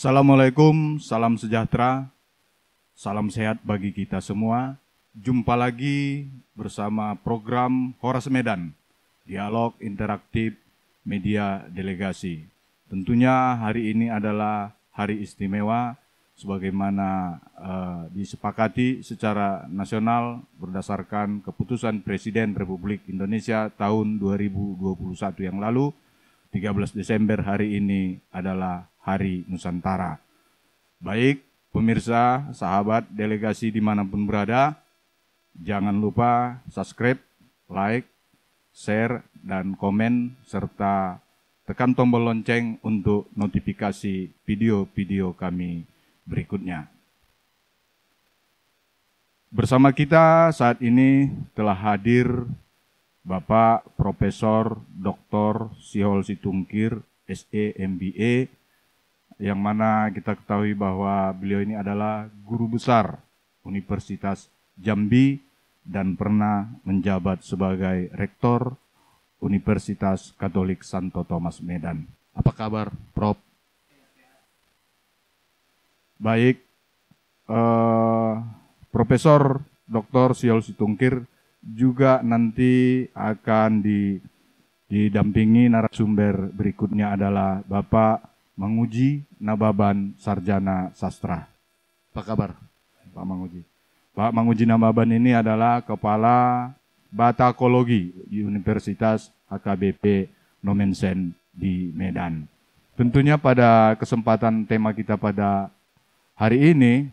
Assalamualaikum, salam sejahtera, salam sehat bagi kita semua. Jumpa lagi bersama program Horas Medan, Dialog Interaktif Media Delegasi. Tentunya hari ini adalah hari istimewa sebagaimana disepakati secara nasional berdasarkan keputusan Presiden Republik Indonesia tahun 2021 yang lalu. 13 Desember hari ini adalah Hari Nusantara. Baik pemirsa, sahabat delegasi dimanapun berada, jangan lupa subscribe, like, share, dan komen, serta tekan tombol lonceng untuk notifikasi video-video kami berikutnya. Bersama kita saat ini telah hadir Bapak Profesor Dr. Syihol Situngkir, SE MBA, yang mana kita ketahui bahwa beliau ini adalah guru besar Universitas Jambi dan pernah menjabat sebagai Rektor Universitas Katolik Santo Thomas Medan. Apa kabar, Prof? Baik, Profesor Dr. Syihol Situngkir juga nanti akan didampingi narasumber berikutnya adalah Bapak Manguji Nababan, Sarjana Sastra. Apa kabar, Pak Manguji? Pak Manguji Nababan ini adalah Kepala Batakologi Universitas HKBP Nomensen di Medan. Tentunya pada kesempatan tema kita pada hari ini,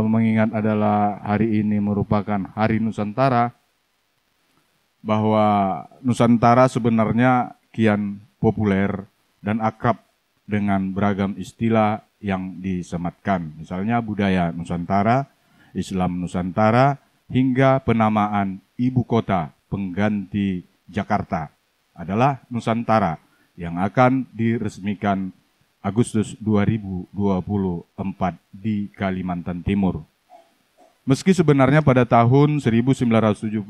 mengingat adalah hari ini merupakan Hari Nusantara, bahwa Nusantara sebenarnya kian populer dan akrab dengan beragam istilah yang disematkan. Misalnya budaya Nusantara, Islam Nusantara, hingga penamaan ibu kota pengganti Jakarta adalah Nusantara yang akan diresmikan Agustus 2024 di Kalimantan Timur. Meski sebenarnya pada tahun 1972,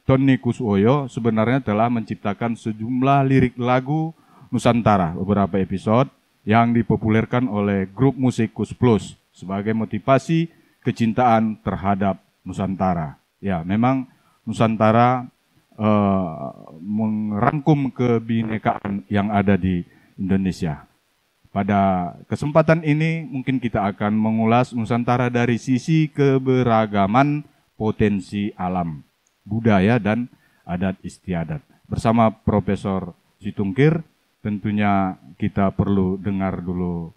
Tony Kuswoyo sebenarnya telah menciptakan sejumlah lirik lagu Nusantara, beberapa episode yang dipopulerkan oleh grup musik Kus Plus sebagai motivasi kecintaan terhadap Nusantara. Ya, memang Nusantara merangkum kebinekaan yang ada di Indonesia. Pada kesempatan ini mungkin kita akan mengulas Nusantara dari sisi keberagaman potensi alam, budaya, dan adat istiadat. Bersama Profesor Situngkir, tentunya kita perlu dengar dulu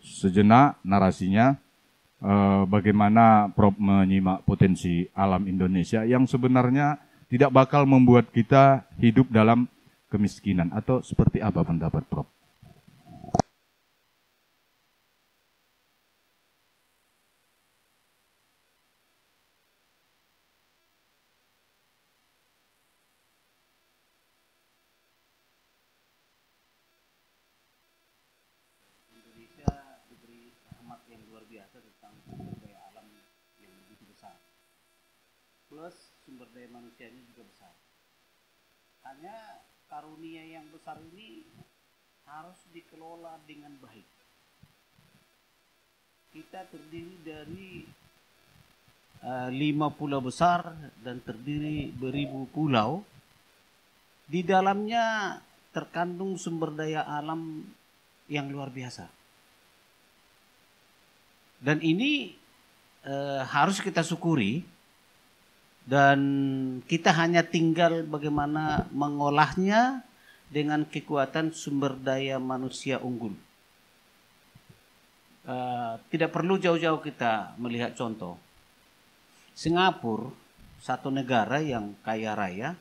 sejenak narasinya, bagaimana Prof menyimak potensi alam Indonesia yang sebenarnya tidak bakal membuat kita hidup dalam kemiskinan, atau seperti apa pendapat Prof? Plus sumber daya manusianya juga besar. Hanya karunia yang besar ini harus dikelola dengan baik. Kita terdiri dari 5 pulau besar dan terdiri beribu pulau. Di dalamnya terkandung sumber daya alam yang luar biasa. Dan ini harus kita syukuri. Dan kita hanya tinggal bagaimana mengolahnya dengan kekuatan sumber daya manusia unggul. Tidak perlu jauh-jauh kita melihat contoh. Singapura, satu negara yang kaya raya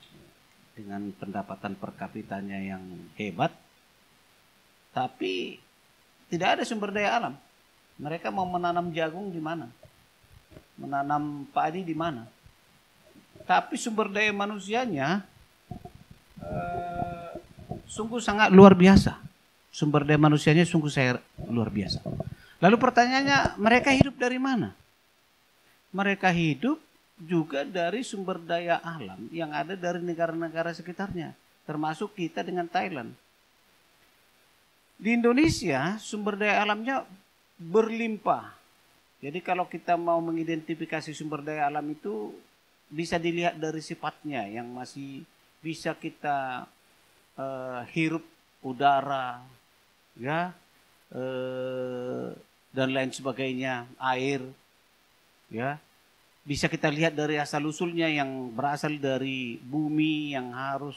dengan pendapatan per kapitanya yang hebat, tapi tidak ada sumber daya alam. Mereka mau menanam jagung di mana? Menanam padi di mana? Tapi sumber daya manusianya sungguh sangat luar biasa. Sumber daya manusianya sungguh luar biasa. Lalu pertanyaannya, mereka hidup dari mana? Mereka hidup juga dari sumber daya alam yang ada dari negara-negara sekitarnya, termasuk kita dengan Thailand. Di Indonesia sumber daya alamnya berlimpah. Jadi kalau kita mau mengidentifikasi sumber daya alam itu bisa dilihat dari sifatnya yang masih bisa kita hirup udara, ya, dan lain sebagainya, air, ya. Bisa kita lihat dari asal-usulnya yang berasal dari bumi yang harus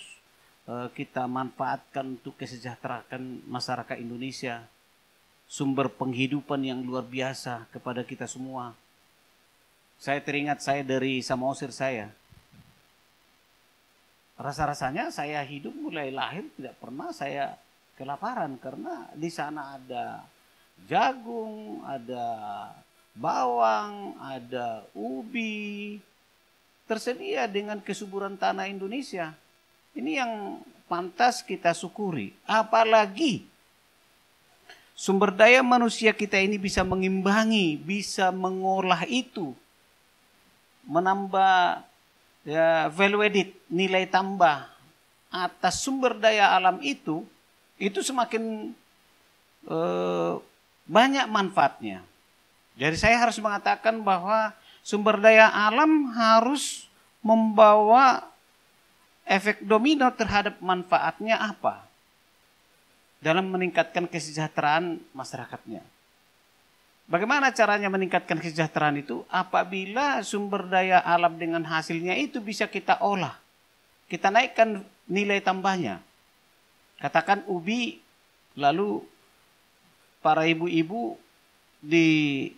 kita manfaatkan untuk kesejahteraan masyarakat Indonesia. Sumber penghidupan yang luar biasa kepada kita semua. Saya teringat saya dari Samosir saya. Rasa-rasanya saya hidup mulai lahir tidak pernah saya kelaparan karena di sana ada jagung, ada bawang, ada ubi, tersedia dengan kesuburan tanah Indonesia. Ini yang pantas kita syukuri. Apalagi sumber daya manusia kita ini bisa mengimbangi, bisa mengolah itu, menambah ya, value added, nilai tambah atas sumber daya alam itu semakin banyak manfaatnya. Jadi saya harus mengatakan bahwa sumber daya alam harus membawa efek domino terhadap manfaatnya apa? Dalam meningkatkan kesejahteraan masyarakatnya. Bagaimana caranya meningkatkan kesejahteraan itu? Apabila sumber daya alam dengan hasilnya itu bisa kita olah. Kita naikkan nilai tambahnya. Katakan ubi, lalu para ibu-ibu di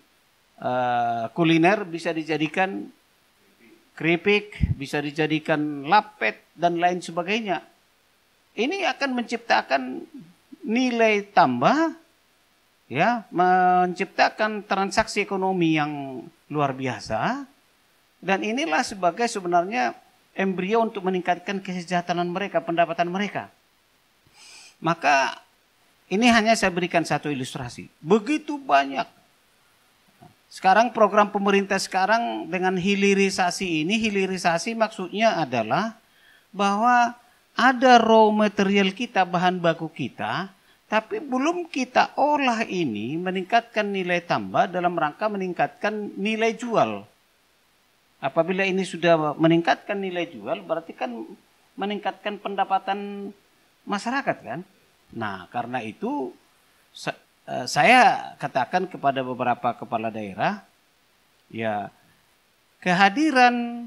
kuliner bisa dijadikan keripik, bisa dijadikan lapet, dan lain sebagainya. Ini akan menciptakan nilai tambah, ya, menciptakan transaksi ekonomi yang luar biasa. Dan inilah sebagai sebenarnya embrio untuk meningkatkan kesejahteraan mereka, pendapatan mereka. Maka ini hanya saya berikan satu ilustrasi. Begitu banyak. Sekarang program pemerintah sekarang dengan hilirisasi ini, hilirisasi maksudnya adalah bahwa ada raw material kita, bahan baku kita, tapi belum kita olah ini meningkatkan nilai tambah dalam rangka meningkatkan nilai jual. Apabila ini sudah meningkatkan nilai jual, berarti kan meningkatkan pendapatan masyarakat kan. Nah, karena itu saya katakan kepada beberapa kepala daerah, ya, kehadiran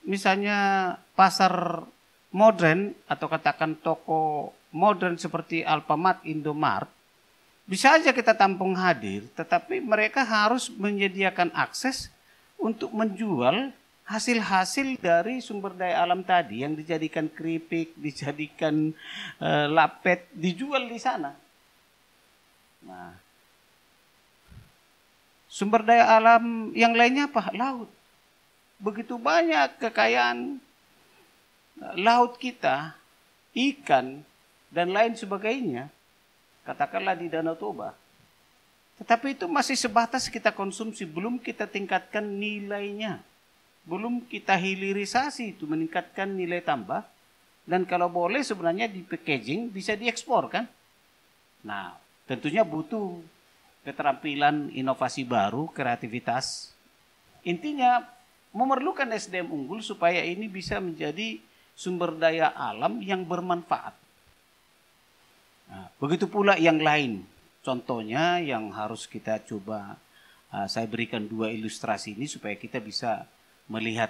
misalnya pasar modern atau katakan toko modern seperti Alfamart, Indomart, bisa aja kita tampung hadir, tetapi mereka harus menyediakan akses untuk menjual hasil-hasil dari sumber daya alam tadi yang dijadikan keripik, dijadikan lapet, dijual di sana. Nah, sumber daya alam yang lainnya apa? Laut. Begitu banyak kekayaan laut kita, ikan, dan lain sebagainya. Katakanlah di Danau Toba. Tetapi itu masih sebatas kita konsumsi, belum kita tingkatkan nilainya. Belum kita hilirisasi itu, meningkatkan nilai tambah. Dan kalau boleh sebenarnya di packaging bisa diekspor kan. Nah, tentunya butuh keterampilan inovasi baru, kreativitas. Intinya memerlukan SDM unggul supaya ini bisa menjadi sumber daya alam yang bermanfaat. Nah, begitu pula yang lain. Contohnya yang harus kita coba, saya berikan 2 ilustrasi ini supaya kita bisa melihat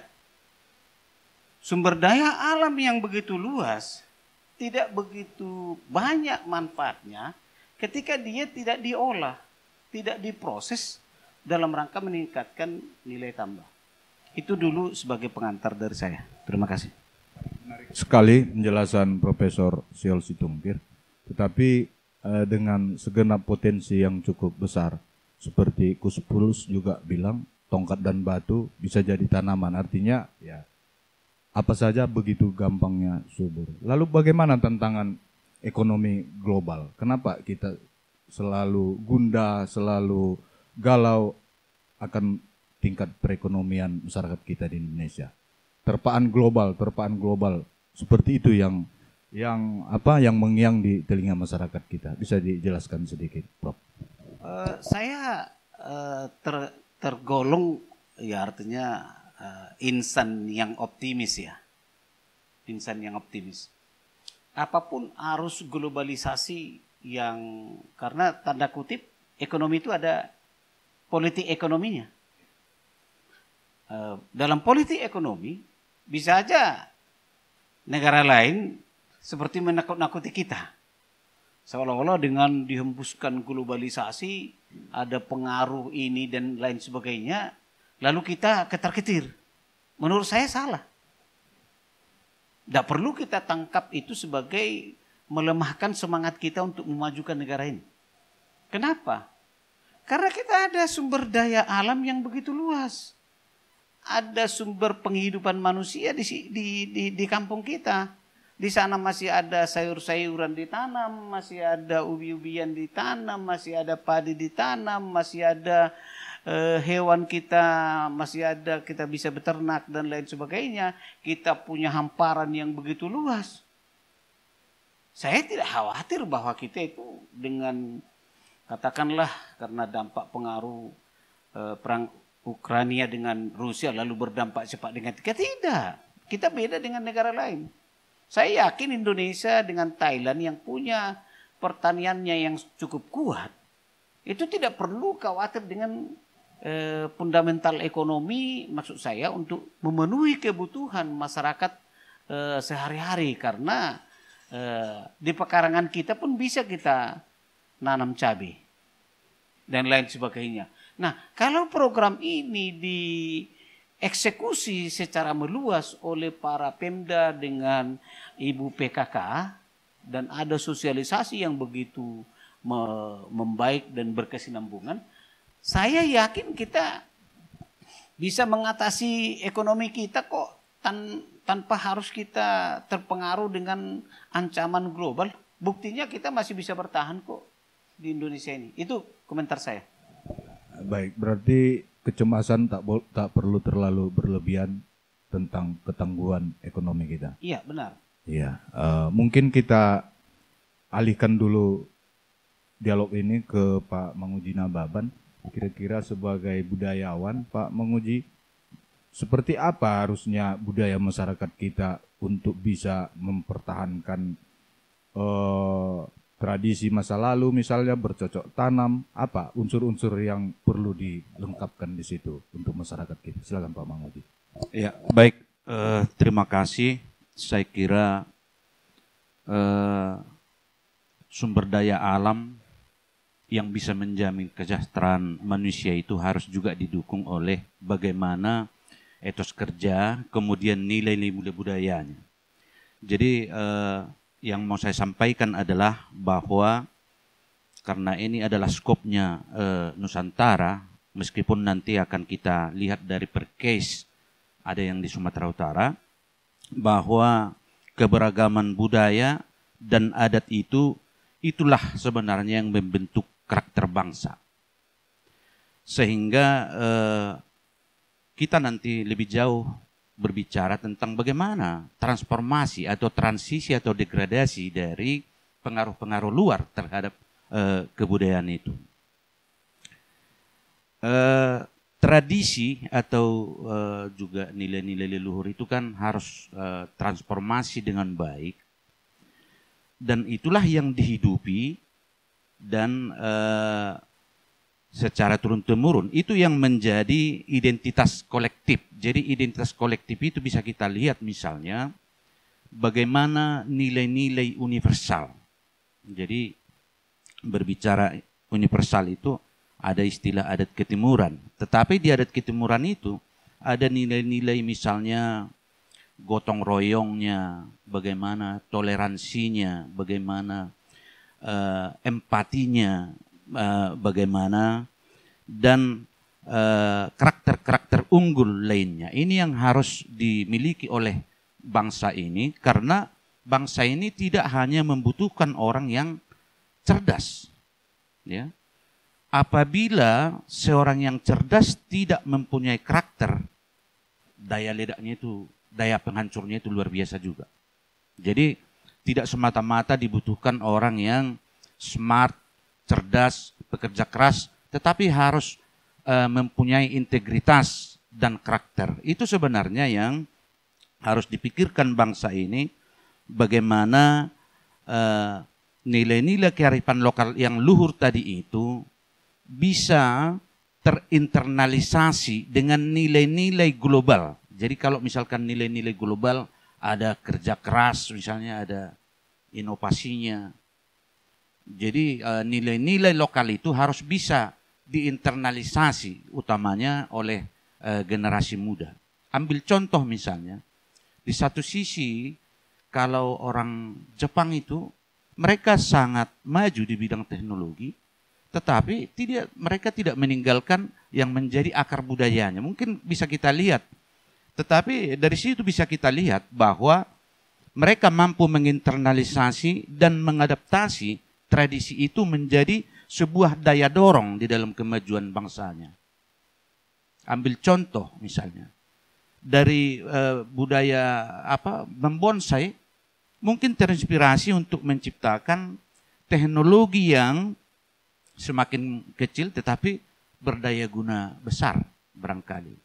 sumber daya alam yang begitu luas, tidak begitu banyak manfaatnya ketika dia tidak diolah, tidak diproses dalam rangka meningkatkan nilai tambah. Itu dulu sebagai pengantar dari saya. Terima kasih. Menarik sekali penjelasan Profesor Syihol Situmkir, tetapi dengan segenap potensi yang cukup besar, seperti Kus Pulus juga bilang, tongkat dan batu bisa jadi tanaman. Artinya ya apa saja begitu gampangnya subur. Lalu bagaimana tantangan ekonomi global? Kenapa kita selalu gundah, selalu galau akan tingkat perekonomian masyarakat kita di Indonesia? Terpaan global seperti itu yang yang mengiang di telinga masyarakat kita? Bisa dijelaskan sedikit, Prof? Saya tergolong ya artinya insan yang optimis ya. Insan yang optimis. Apapun arus globalisasi yang karena tanda kutip ekonomi itu ada politik ekonominya. Dalam politik ekonomi bisa aja negara lain seperti menakut-nakuti kita. Seolah-olah dengan dihembuskan globalisasi, ada pengaruh ini dan lain sebagainya, lalu kita ketar-ketir. Menurut saya salah. Tidak perlu kita tangkap itu sebagai melemahkan semangat kita untuk memajukan negara ini. Kenapa? Karena kita ada sumber daya alam yang begitu luas. Ada sumber penghidupan manusia di kampung kita. Di sana masih ada sayur-sayuran ditanam, masih ada ubi-ubian ditanam, masih ada padi ditanam, masih ada hewan kita, masih ada kita bisa beternak dan lain sebagainya. Kita punya hamparan yang begitu luas. Saya tidak khawatir bahwa kita itu dengan katakanlah karena dampak pengaruh perang Ukraina dengan Rusia lalu berdampak cepat dengan kita. Tidak. Kita beda dengan negara lain. Saya yakin Indonesia dengan Thailand yang punya pertaniannya yang cukup kuat, itu tidak perlu khawatir dengan fundamental ekonomi, maksud saya untuk memenuhi kebutuhan masyarakat sehari-hari. Karena di pekarangan kita pun bisa kita nanam cabai dan lain sebagainya. Nah, kalau program ini dieksekusi secara meluas oleh para Pemda dengan Ibu PKK dan ada sosialisasi yang begitu membaik dan berkesinambungan, saya yakin kita bisa mengatasi ekonomi kita kok tanpa harus kita terpengaruh dengan ancaman global. Buktinya kita masih bisa bertahan kok di Indonesia ini. Itu komentar saya. Baik, berarti kecemasan tak perlu terlalu berlebihan tentang ketangguhan ekonomi kita. Iya, benar. Iya, mungkin kita alihkan dulu dialog ini ke Pak Manguji Nababan. Kira-kira sebagai budayawan, Pak Manguji, seperti apa harusnya budaya masyarakat kita untuk bisa mempertahankan tradisi masa lalu, misalnya bercocok tanam, apa unsur-unsur yang perlu dilengkapkan di situ untuk masyarakat kita? Silakan Pak Manguji. Ya, baik. Terima kasih. Saya kira sumber daya alam yang bisa menjamin kesejahteraan manusia itu harus juga didukung oleh bagaimana etos kerja, kemudian nilai-nilai budayanya. Jadi yang mau saya sampaikan adalah bahwa karena ini adalah skopnya Nusantara, meskipun nanti akan kita lihat dari per case, ada yang di Sumatera Utara, bahwa keberagaman budaya dan adat itulah sebenarnya yang membentuk karakter bangsa. Sehingga kita nanti lebih jauh berbicara tentang bagaimana transformasi atau transisi atau degradasi dari pengaruh-pengaruh luar terhadap kebudayaan itu. Tradisi atau juga nilai-nilai leluhur itu kan harus transformasi dengan baik, dan itulah yang dihidupi dan secara turun-temurun itu yang menjadi identitas kolektif. Jadi identitas kolektif itu bisa kita lihat misalnya bagaimana nilai-nilai universal. Jadi berbicara universal itu ada istilah adat ketimuran. Tetapi di adat ketimuran itu ada nilai-nilai misalnya gotong royongnya, bagaimana toleransinya, bagaimana empatinya, bagaimana, dan karakter-karakter unggul lainnya. Ini yang harus dimiliki oleh bangsa ini, karena bangsa ini tidak hanya membutuhkan orang yang cerdas. Ya. Apabila seorang yang cerdas tidak mempunyai karakter, daya ledaknya itu, daya penghancurnya itu luar biasa juga. Jadi tidak semata-mata dibutuhkan orang yang smart, cerdas, bekerja keras, tetapi harus mempunyai integritas dan karakter. Itu sebenarnya yang harus dipikirkan bangsa ini, bagaimana nilai-nilai kearifan lokal yang luhur tadi itu bisa terinternalisasi dengan nilai-nilai global. Jadi kalau misalkan nilai-nilai global, ada kerja keras, misalnya ada inovasinya. Jadi nilai-nilai lokal itu harus bisa diinternalisasi, utamanya oleh generasi muda. Ambil contoh misalnya, di satu sisi kalau orang Jepang itu, mereka sangat maju di bidang teknologi, tetapi mereka tidak meninggalkan yang menjadi akar budayanya. Mungkin bisa kita lihat. Tetapi dari situ bisa kita lihat bahwa mereka mampu menginternalisasi dan mengadaptasi tradisi itu menjadi sebuah daya dorong di dalam kemajuan bangsanya. Ambil contoh misalnya dari budaya membonsai, mungkin terinspirasi untuk menciptakan teknologi yang semakin kecil tetapi berdaya guna besar barangkali.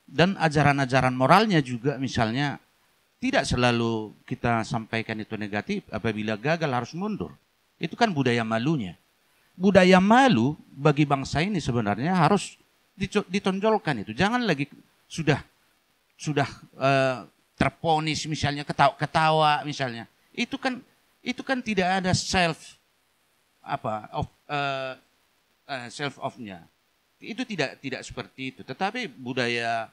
Dan ajaran-ajaran moralnya juga misalnya tidak selalu kita sampaikan itu negatif, apabila gagal harus mundur. Itu kan budaya malunya. Budaya malu bagi bangsa ini sebenarnya harus ditonjolkan itu. Jangan lagi sudah terponis misalnya ketawa misalnya. Itu kan tidak ada self of-nya. Itu tidak seperti itu. Tetapi budaya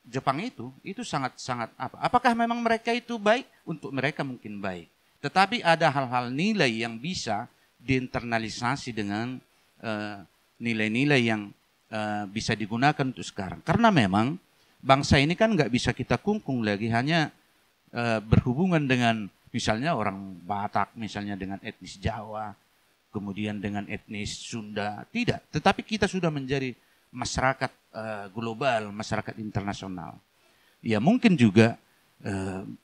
Jepang itu sangat apakah memang mereka itu baik? Untuk mereka mungkin baik. Tetapi ada hal-hal nilai yang bisa diinternalisasi dengan nilai-nilai yang bisa digunakan untuk sekarang. Karena memang bangsa ini kan nggak bisa kita kungkung lagi hanya berhubungan dengan misalnya orang Batak, misalnya dengan etnis Jawa, kemudian dengan etnis Sunda. Tidak, tetapi kita sudah menjadi masyarakat global, masyarakat internasional. Ya mungkin juga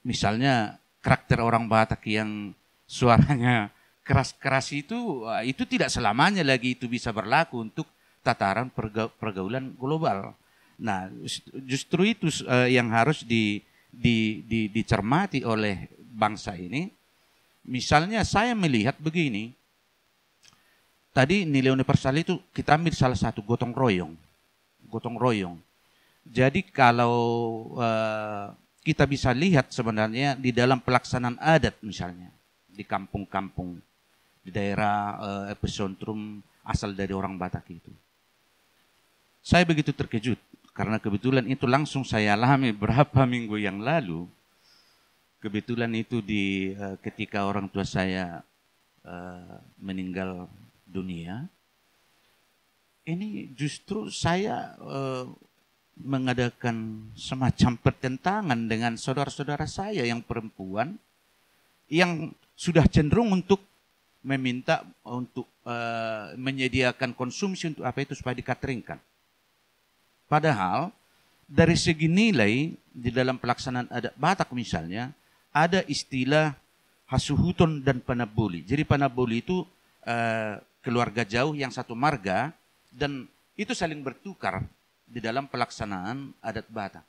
misalnya karakter orang Batak yang suaranya keras-keras itu tidak selamanya lagi itu bisa berlaku untuk tataran pergaulan global. Nah, justru itu yang harus dicermati oleh bangsa ini. Misalnya saya melihat begini, tadi nilai universal itu kita ambil salah satu gotong royong. Jadi kalau kita bisa lihat sebenarnya di dalam pelaksanaan adat misalnya di kampung-kampung di daerah epicentrum asal dari orang Batak itu, saya begitu terkejut karena kebetulan itu langsung saya alami beberapa minggu yang lalu. Kebetulan itu ketika orang tua saya meninggal dunia. Ini justru saya mengadakan semacam pertentangan dengan saudara-saudara saya yang perempuan yang sudah cenderung untuk meminta untuk menyediakan konsumsi untuk apa itu supaya dikateringkan. Padahal dari segi nilai di dalam pelaksanaan adat Batak misalnya ada istilah hasuhuton dan panaboli. Jadi panaboli itu keluarga jauh yang satu marga dan itu saling bertukar di dalam pelaksanaan adat Batak.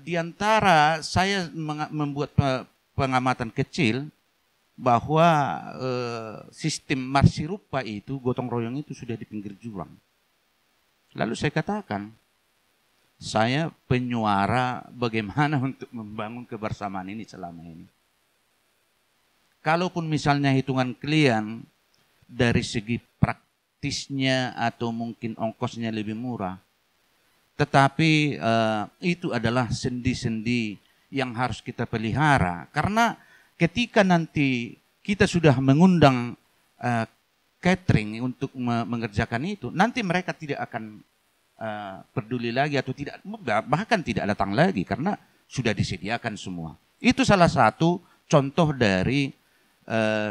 Di antara saya membuat pengamatan kecil bahwa sistem marsirupa itu, gotong royong itu sudah di pinggir jurang. Lalu saya katakan, saya penyuara bagaimana untuk membangun kebersamaan ini selama ini. Kalaupun misalnya hitungan klien dari segi praktisnya atau mungkin ongkosnya lebih murah, tetapi itu adalah sendi-sendi yang harus kita pelihara. Karena ketika nanti kita sudah mengundang catering untuk mengerjakan itu, nanti mereka tidak akan peduli lagi atau tidak, bahkan tidak datang lagi karena sudah disediakan semua. Itu salah satu contoh dari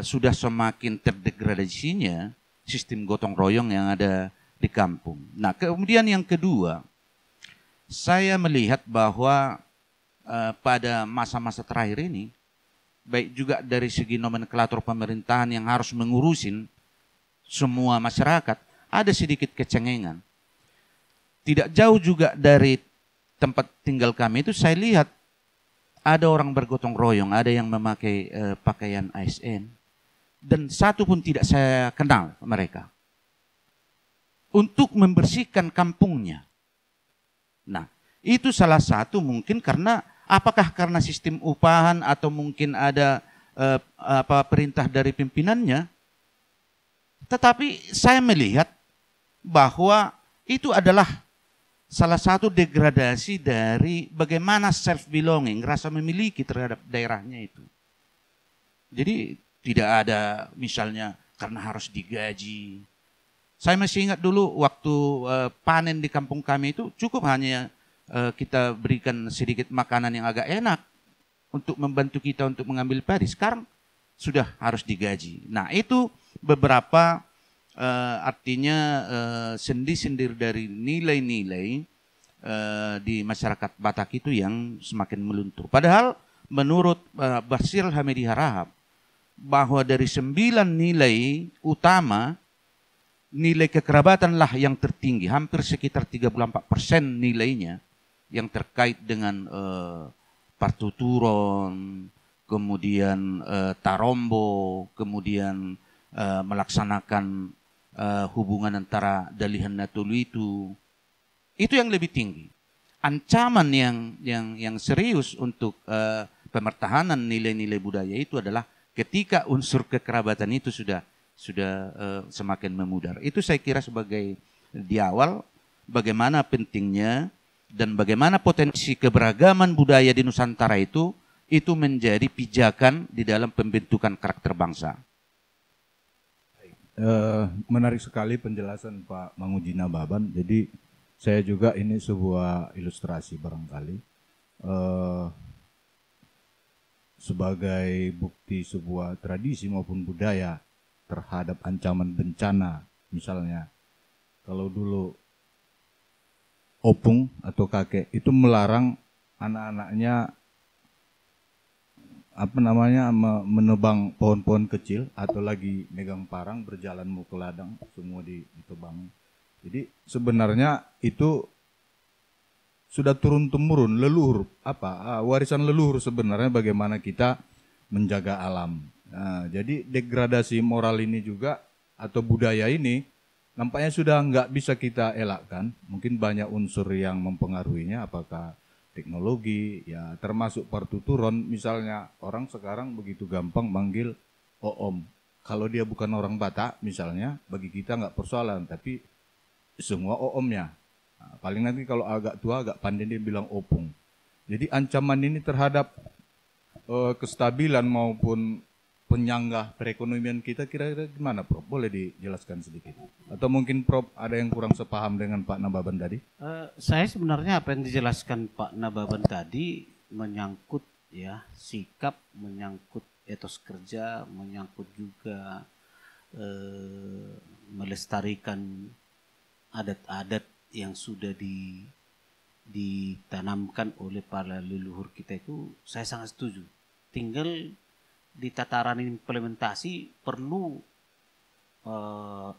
sudah semakin terdegradasinya sistem gotong royong yang ada di kampung. Nah, kemudian yang kedua, saya melihat bahwa pada masa-masa terakhir ini, baik juga dari segi nomenklatur pemerintahan yang harus mengurusin semua masyarakat, ada sedikit kecengengan. Tidak jauh juga dari tempat tinggal kami itu saya lihat ada orang bergotong royong, ada yang memakai pakaian ASN, dan satu pun tidak saya kenal mereka, untuk membersihkan kampungnya. Nah, itu salah satu mungkin karena apakah karena sistem upahan atau mungkin ada perintah dari pimpinannya. Tetapi saya melihat bahwa itu adalah salah satu degradasi dari bagaimana self belonging, rasa memiliki terhadap daerahnya itu. Jadi tidak ada misalnya karena harus digaji. Saya masih ingat dulu waktu panen di kampung kami itu cukup hanya kita berikan sedikit makanan yang agak enak untuk membantu kita untuk mengambil padi. Sekarang sudah harus digaji. Nah, itu beberapa artinya sendi-sendir dari nilai-nilai di masyarakat Batak itu yang semakin meluntur. Padahal menurut Basil Hamidi Harahap, bahwa dari 9 nilai utama, nilai kekerabatanlah yang tertinggi, hampir sekitar 34% nilainya yang terkait dengan partuturon, kemudian tarombo, kemudian melaksanakan hubungan antara Dalihan Natulu itu yang lebih tinggi. Ancaman yang serius untuk pemertahanan nilai-nilai budaya itu adalah ketika unsur kekerabatan itu sudah semakin memudar. Itu saya kira sebagai di awal bagaimana pentingnya dan bagaimana potensi keberagaman budaya di Nusantara itu menjadi pijakan di dalam pembentukan karakter bangsa. Menarik sekali penjelasan Pak Manguji Nababan. Jadi saya juga ini sebuah ilustrasi barangkali sebagai bukti sebuah tradisi maupun budaya terhadap ancaman bencana. Misalnya kalau dulu opung atau kakek itu melarang anak-anaknya menebang pohon-pohon kecil atau lagi megang parang berjalan mau ke ladang, semua ditebang. Jadi sebenarnya itu sudah turun-temurun leluhur, warisan leluhur sebenarnya bagaimana kita menjaga alam. Nah, jadi degradasi moral ini juga atau budaya ini nampaknya sudah nggak bisa kita elakkan. Mungkin banyak unsur yang mempengaruhinya, apakah teknologi, ya termasuk partuturon. Misalnya orang sekarang begitu gampang manggil Om. Kalau dia bukan orang Batak misalnya, bagi kita nggak persoalan, tapi semua Omnya. Nah, paling nanti kalau agak tua, agak pandai dia bilang opung. Jadi ancaman ini terhadap kestabilan maupun penyanggah perekonomian kita kira-kira gimana, Prof? Boleh dijelaskan sedikit? Atau mungkin Prof ada yang kurang sepaham dengan Pak Nababan tadi? Saya sebenarnya apa yang dijelaskan Pak Nababan tadi menyangkut ya sikap, menyangkut etos kerja, menyangkut juga melestarikan adat-adat yang sudah ditanamkan oleh para leluhur kita itu, saya sangat setuju. Tinggal di tataran implementasi perlu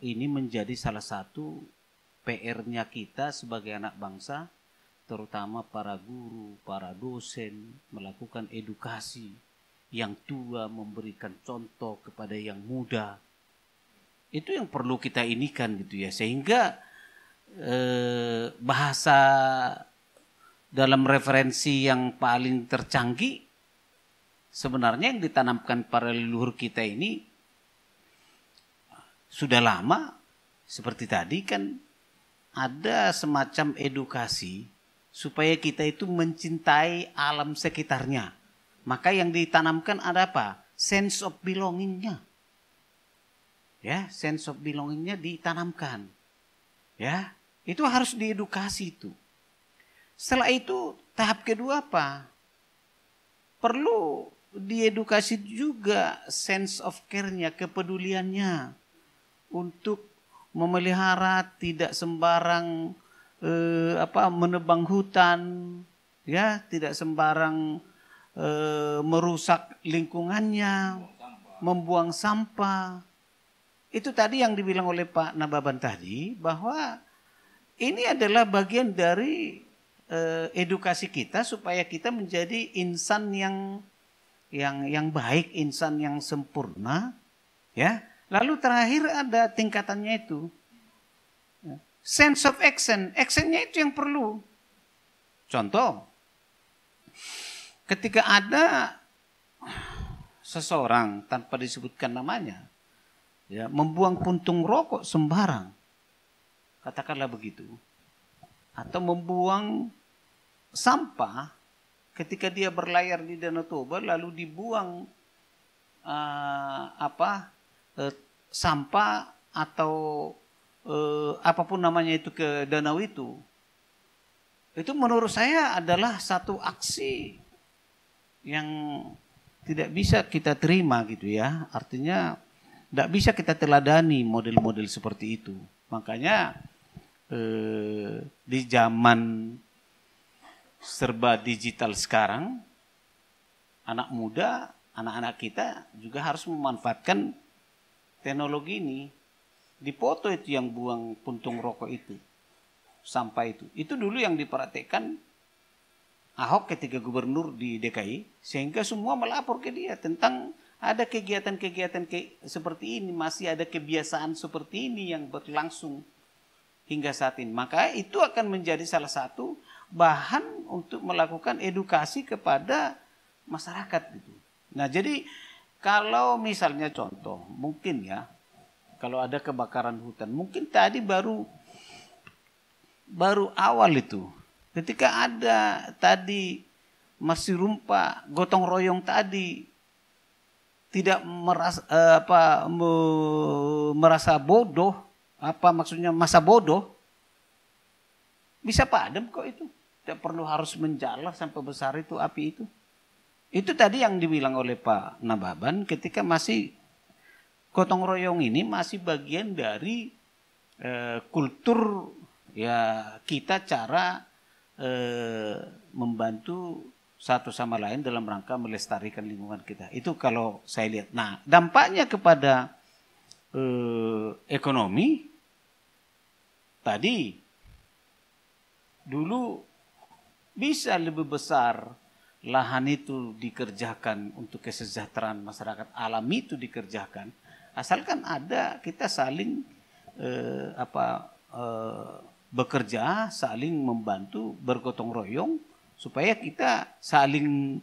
ini menjadi salah satu PR-nya kita sebagai anak bangsa, terutama para guru, para dosen, melakukan edukasi, yang tua memberikan contoh kepada yang muda. Itu yang perlu kita inikan gitu ya, sehingga bahasa dalam referensi yang paling tercanggih sebenarnya yang ditanamkan para leluhur kita ini sudah lama. Seperti tadi kan ada semacam edukasi supaya kita itu mencintai alam sekitarnya. Maka yang ditanamkan ada apa? Sense of belongingnya. Ya, sense of belongingnya ditanamkan. Ya, itu harus diedukasi itu. Setelah itu tahap kedua apa? Perlu diedukasi juga sense of care-nya, kepeduliannya untuk memelihara tidak sembarang menebang hutan, ya, tidak sembarang merusak lingkungannya, membuang sampah. Itu tadi yang dibilang oleh Pak Nababan tadi, bahwa ini adalah bagian dari edukasi kita supaya kita menjadi insan yang baik, insan yang sempurna, ya. Lalu terakhir ada tingkatannya itu, sense of action, actionnya itu yang perlu. Contoh, ketika ada seseorang tanpa disebutkan namanya, ya, membuang puntung rokok sembarang, katakanlah begitu, atau membuang sampah ketika dia berlayar di Danau Toba lalu dibuang sampah atau apapun namanya itu ke danau itu menurut saya adalah satu aksi yang tidak bisa kita terima gitu ya. Artinya tidak bisa kita teladani model-model seperti itu. Makanya di zaman serba digital sekarang, anak muda, anak-anak kita juga harus memanfaatkan teknologi ini. Dipoto itu yang buang puntung rokok itu, sampah itu. Itu dulu yang diperhatikan Ahok ketika gubernur di DKI, sehingga semua melapor ke dia tentang ada kegiatan-kegiatan seperti ini, masih ada kebiasaan seperti ini yang berlangsung hingga saat ini. Maka itu akan menjadi salah satu bahan untuk melakukan edukasi kepada masyarakat gitu. Nah, jadi kalau misalnya contoh, mungkin ya, kalau ada kebakaran hutan, mungkin tadi baru awal itu. Ketika ada tadi masih rumpah gotong royong tadi tidak merasa bodoh, maksudnya masa bodoh, bisa padam kok itu. Tidak perlu harus menjalar sampai besar itu api itu. Itu tadi yang dibilang oleh Pak Nababan, ketika masih gotong royong ini masih bagian dari kultur ya kita, cara membantu satu sama lain dalam rangka melestarikan lingkungan kita. Itu kalau saya lihat. Nah, dampaknya kepada ekonomi tadi dulu bisa lebih besar lahan itu dikerjakan untuk kesejahteraan masyarakat, alam itu dikerjakan, asalkan ada kita saling bekerja, saling membantu, bergotong royong, supaya kita saling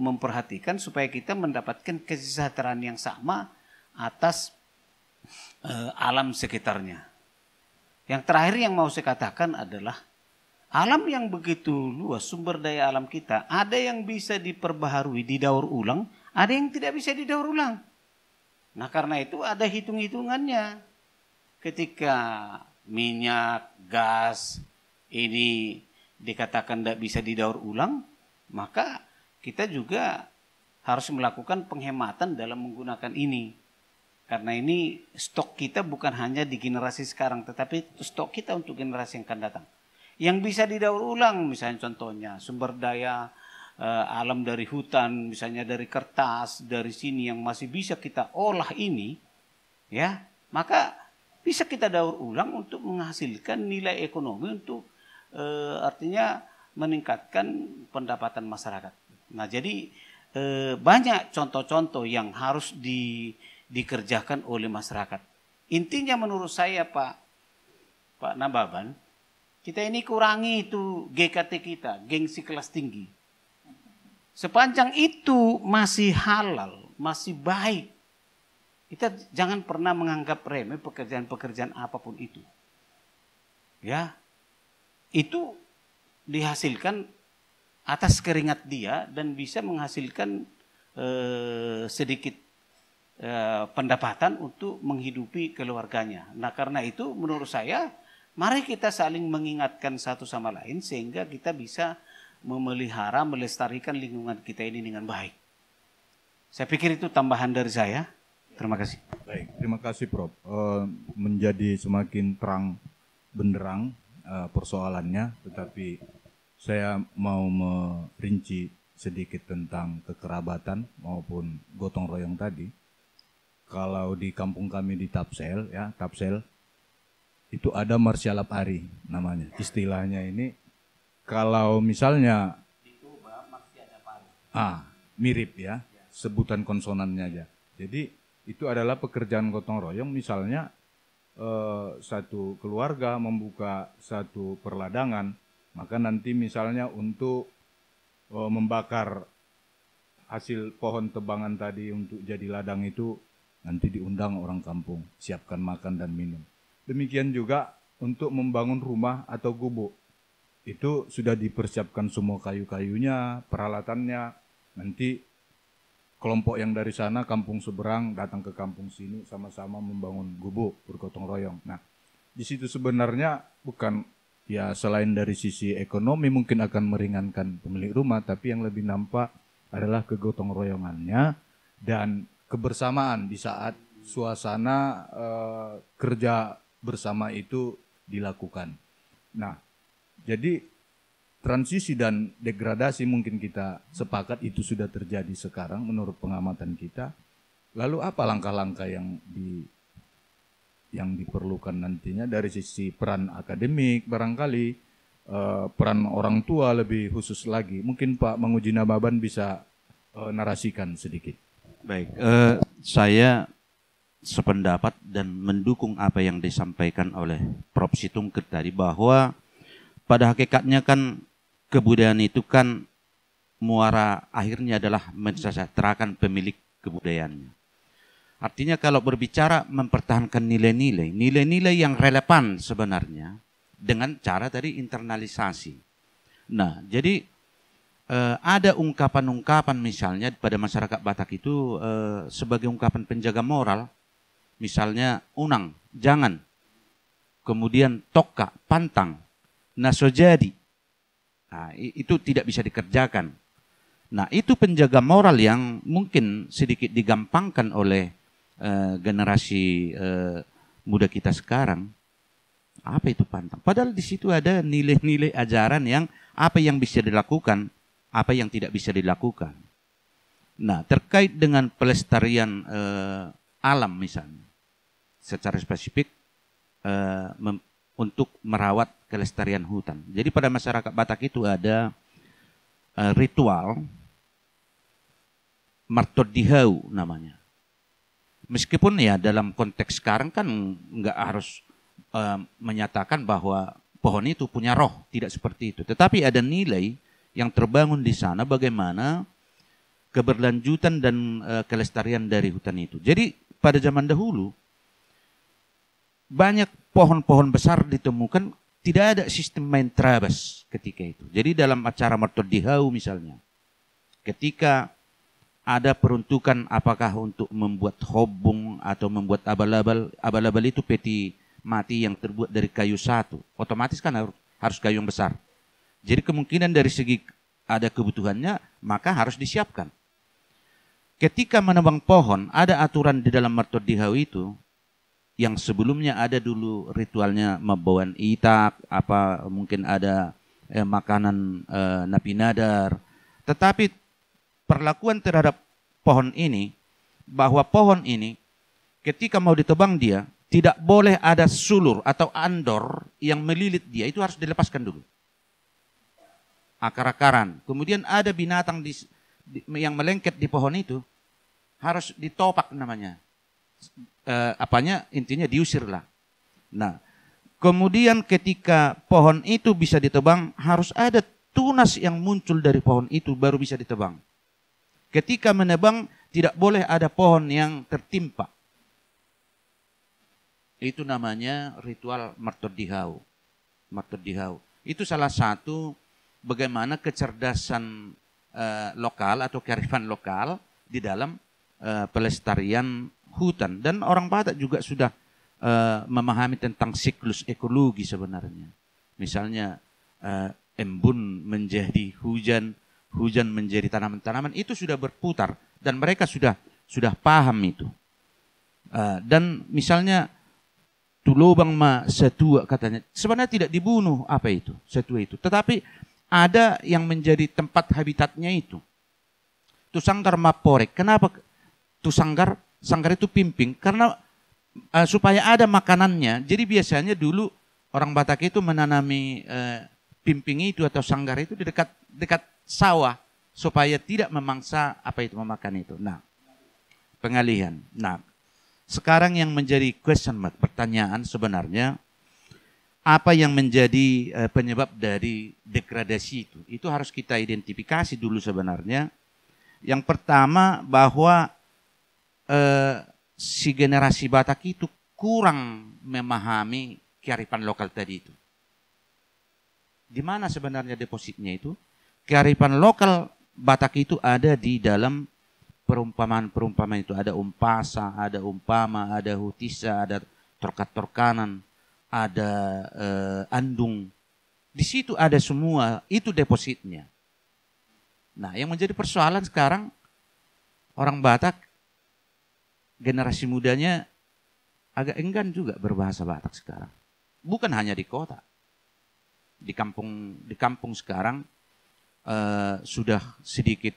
memperhatikan, supaya kita mendapatkan kesejahteraan yang sama atas alam sekitarnya. Yang terakhir yang mau saya katakan adalah alam yang begitu luas, sumber daya alam kita, ada yang bisa diperbaharui, didaur ulang, ada yang tidak bisa didaur ulang. Nah, karena itu ada hitung-hitungannya. Ketika minyak, gas ini dikatakan tidak bisa didaur ulang, maka kita juga harus melakukan penghematan dalam menggunakan ini. Karena ini stok kita bukan hanya di generasi sekarang, tetapi stok kita untuk generasi yang akan datang. Yang bisa didaur ulang, misalnya contohnya sumber daya alam dari hutan, misalnya dari kertas, dari sini yang masih bisa kita olah ini, ya, maka bisa kita daur ulang untuk menghasilkan nilai ekonomi untuk artinya meningkatkan pendapatan masyarakat. Nah, jadi banyak contoh-contoh yang harus dikerjakan oleh masyarakat. Intinya menurut saya Pak Nababan, kita ini kurangi itu GKT kita, gengsi kelas tinggi. Sepanjang itu masih halal, masih baik, kita jangan pernah menganggap remeh pekerjaan-pekerjaan apapun itu. Ya, itu dihasilkan atas keringat dia dan bisa menghasilkan sedikit pendapatan untuk menghidupi keluarganya. Nah, karena itu menurut saya, mari kita saling mengingatkan satu sama lain sehingga kita bisa memelihara, melestarikan lingkungan kita ini dengan baik. Saya pikir itu tambahan dari saya. Terima kasih. Baik, terima kasih Prof. Menjadi semakin terang benderang persoalannya, tetapi saya mau merinci sedikit tentang kekerabatan maupun gotong royong tadi. Kalau di kampung kami di Tapsel, ya Tapsel, itu ada marsialap hari namanya. Istilahnya ini kalau misalnya mirip ya, sebutan konsonannya aja. Jadi itu adalah pekerjaan gotong royong. Misalnya satu keluarga membuka satu perladangan, maka nanti misalnya untuk membakar hasil pohon tebangan tadi untuk jadi ladang itu nanti diundang orang kampung, siapkan makan dan minum. Demikian juga untuk membangun rumah atau gubuk. Itu sudah dipersiapkan semua kayu-kayunya, peralatannya. Nanti kelompok yang dari sana, kampung seberang, datang ke kampung sini, sama-sama membangun gubuk, bergotong royong. Nah, di situ sebenarnya bukan, ya selain dari sisi ekonomi mungkin akan meringankan pemilik rumah, tapi yang lebih nampak adalah kegotong royongannya dan kebersamaan di saat suasana kerja bersama itu dilakukan. Nah, jadi transisi dan degradasi mungkin kita sepakat itu sudah terjadi sekarang menurut pengamatan kita. Lalu apa langkah-langkah yang diperlukan nantinya dari sisi peran akademik, barangkali peran orang tua lebih khusus lagi. Mungkin Pak Manguji Nababan bisa narasikan sedikit. Baik, saya sependapat dan mendukung apa yang disampaikan oleh Prof. Situngkir tadi, bahwa pada hakikatnya kan kebudayaan itu kan muara akhirnya adalah mensejahterakan pemilik kebudayaannya. Artinya kalau berbicara mempertahankan nilai-nilai yang relevan sebenarnya dengan cara tadi internalisasi. Nah, jadi ada ungkapan-ungkapan misalnya pada masyarakat Batak itu sebagai ungkapan penjaga moral, misalnya unang, jangan, kemudian toka, pantang, nasojadi. Nah, itu tidak bisa dikerjakan. Nah, itu penjaga moral yang mungkin sedikit digampangkan oleh generasi muda kita sekarang. Apa itu pantang? Padahal di situ ada nilai-nilai ajaran yang apa yang bisa dilakukan, apa yang tidak bisa dilakukan. Nah, terkait dengan pelestarian alam misalnya, secara spesifik untuk merawat kelestarian hutan. Jadi pada masyarakat Batak itu ada ritual martodihau namanya. Meskipun ya dalam konteks sekarang kan nggak harus menyatakan bahwa pohon itu punya roh, tidak seperti itu. Tetapi ada nilai yang terbangun di sana bagaimana keberlanjutan dan kelestarian dari hutan itu. Jadi pada zaman dahulu banyak pohon-pohon besar ditemukan, tidak ada sistem main trabas ketika itu. Jadi dalam acara martodihau misalnya, ketika ada peruntukan apakah untuk membuat hobung atau membuat abal-abal. Abal-abal itu peti mati yang terbuat dari kayu satu. Otomatis kan harus kayu yang besar. Jadi kemungkinan dari segi ada kebutuhannya, maka harus disiapkan. Ketika menebang pohon, ada aturan di dalam martodihau itu, yang sebelumnya ada dulu ritualnya membawaan itak, apa mungkin ada makanan napi nadar. Tetapi perlakuan terhadap pohon ini, bahwa pohon ini ketika mau ditebang dia, tidak boleh ada sulur atau andor yang melilit dia, itu harus dilepaskan dulu. Akar-akaran. Kemudian ada binatang yang melengket di pohon itu, harus ditopak namanya. Intinya diusirlah. Nah, kemudian ketika pohon itu bisa ditebang, harus ada tunas yang muncul dari pohon itu baru bisa ditebang. Ketika menebang, tidak boleh ada pohon yang tertimpa. Itu namanya ritual martodihau. Martodihau. Itu salah satu bagaimana kecerdasan lokal atau kearifan lokal di dalam pelestarian hutan. Dan orang Batak juga sudah memahami tentang siklus ekologi sebenarnya. Misalnya embun menjadi hujan, hujan menjadi tanaman-tanaman, itu sudah berputar dan mereka sudah paham itu. Dan misalnya tulobang ma setua katanya, sebenarnya tidak dibunuh apa itu setua itu, tetapi ada yang menjadi tempat habitatnya itu. Sanggar maporek. Kenapa sanggar itu pimping? Karena supaya ada makanannya. Jadi biasanya dulu orang Batak itu menanami pimping itu atau sanggar itu di dekat sawah supaya tidak memangsa memakan itu. Nah, pengalihan. Nah, sekarang yang menjadi question mark, pertanyaan sebenarnya apa yang menjadi penyebab dari degradasi itu? Itu harus kita identifikasi dulu sebenarnya. Yang pertama bahwa si generasi Batak itu kurang memahami kearifan lokal tadi itu. Di mana sebenarnya depositnya itu? Kearifan lokal Batak itu ada di dalam perumpamaan-perumpamaan itu. Ada umpasa, ada umpama, ada hutisa, ada torkat-torkanan, ada andung. Di situ ada semua, itu depositnya. Nah, yang menjadi persoalan sekarang, orang Batak, generasi mudanya agak enggan juga berbahasa Batak sekarang. Bukan hanya di kota. Di kampung sekarang sudah sedikit,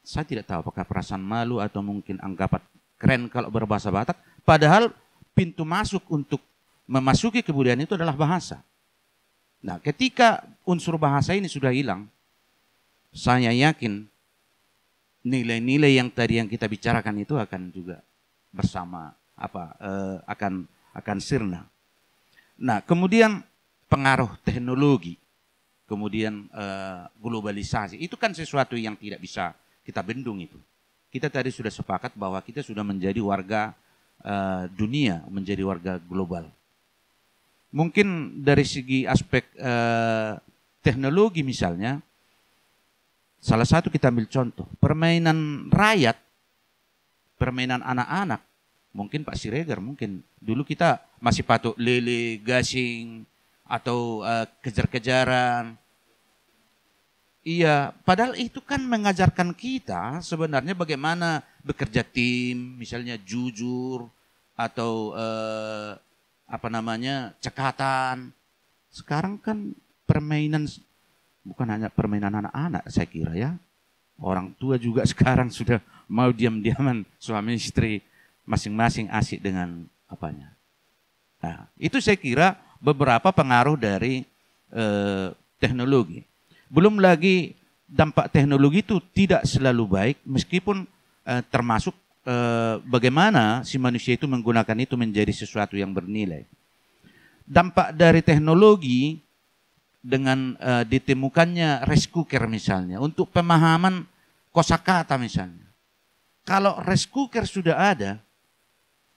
saya tidak tahu apakah perasaan malu atau mungkin anggapan keren kalau berbahasa Batak. Padahal pintu masuk untuk memasuki kebudayaan itu adalah bahasa. Nah, ketika unsur bahasa ini sudah hilang, saya yakin nilai-nilai yang tadi yang kita bicarakan itu akan juga bersama akan sirna. Nah, kemudian pengaruh teknologi, kemudian globalisasi, itu kan sesuatu yang tidak bisa kita bendung itu. Kita tadi sudah sepakat bahwa kita sudah menjadi warga dunia, menjadi warga global. Mungkin dari segi aspek teknologi misalnya, salah satu kita ambil contoh, permainan rakyat, permainan anak-anak, mungkin Pak Siregar, mungkin dulu kita masih patok lele, gasing, atau kejar-kejaran. Iya, padahal itu kan mengajarkan kita sebenarnya bagaimana bekerja tim, misalnya jujur, atau cekatan. Sekarang kan permainan, bukan hanya permainan anak-anak saya kira ya. Orang tua juga sekarang sudah mau diam-diaman suami istri masing-masing asik dengan apanya. Nah, itu saya kira beberapa pengaruh dari teknologi. Belum lagi dampak teknologi itu tidak selalu baik meskipun termasuk bagaimana si manusia itu menggunakan itu menjadi sesuatu yang bernilai. Dampak dari teknologi dengan ditemukannya rice cooker misalnya, untuk pemahaman kosakata misalnya. Kalau rice cooker sudah ada,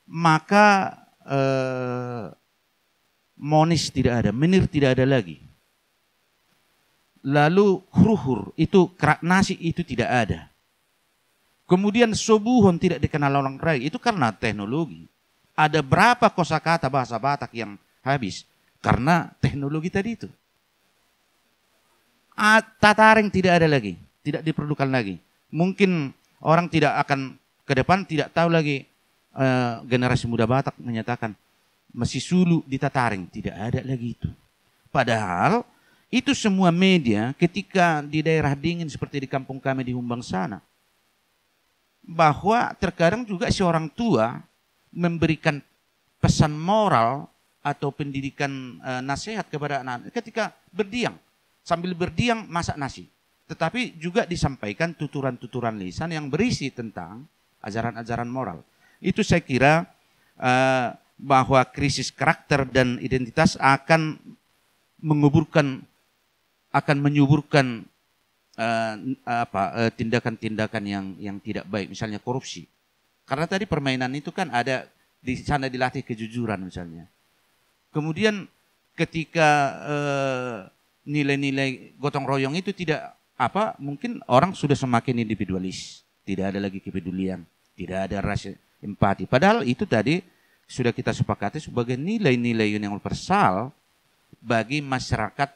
maka monis tidak ada, menir tidak ada lagi. Lalu hruhur, itu kerak nasi itu tidak ada. Kemudian sobuhon tidak dikenal orang lain, itu karena teknologi. Ada berapa kosakata bahasa Batak yang habis karena teknologi tadi itu. Tataring tidak ada lagi, tidak diperlukan lagi. Mungkin orang tidak akan ke depan tidak tahu lagi, generasi muda Batak menyatakan masih sulu di Tataring, tidak ada lagi itu. Padahal itu semua media ketika di daerah dingin seperti di kampung kami di Humbang sana, bahwa terkadang juga si orang tua memberikan pesan moral atau pendidikan nasihat kepada anak-anak ketika berdiam. Sambil berdiam masak nasi. Tetapi juga disampaikan tuturan-tuturan lisan yang berisi tentang ajaran-ajaran moral. Itu saya kira bahwa krisis karakter dan identitas akan menyuburkan tindakan-tindakan yang tidak baik, misalnya korupsi. Karena tadi permainan itu kan ada di sana dilatih kejujuran misalnya. Kemudian ketika nilai-nilai gotong royong itu tidak mungkin orang sudah semakin individualis, tidak ada lagi kepedulian, tidak ada rasa empati. Padahal itu tadi sudah kita sepakati sebagai nilai-nilai yang universal bagi masyarakat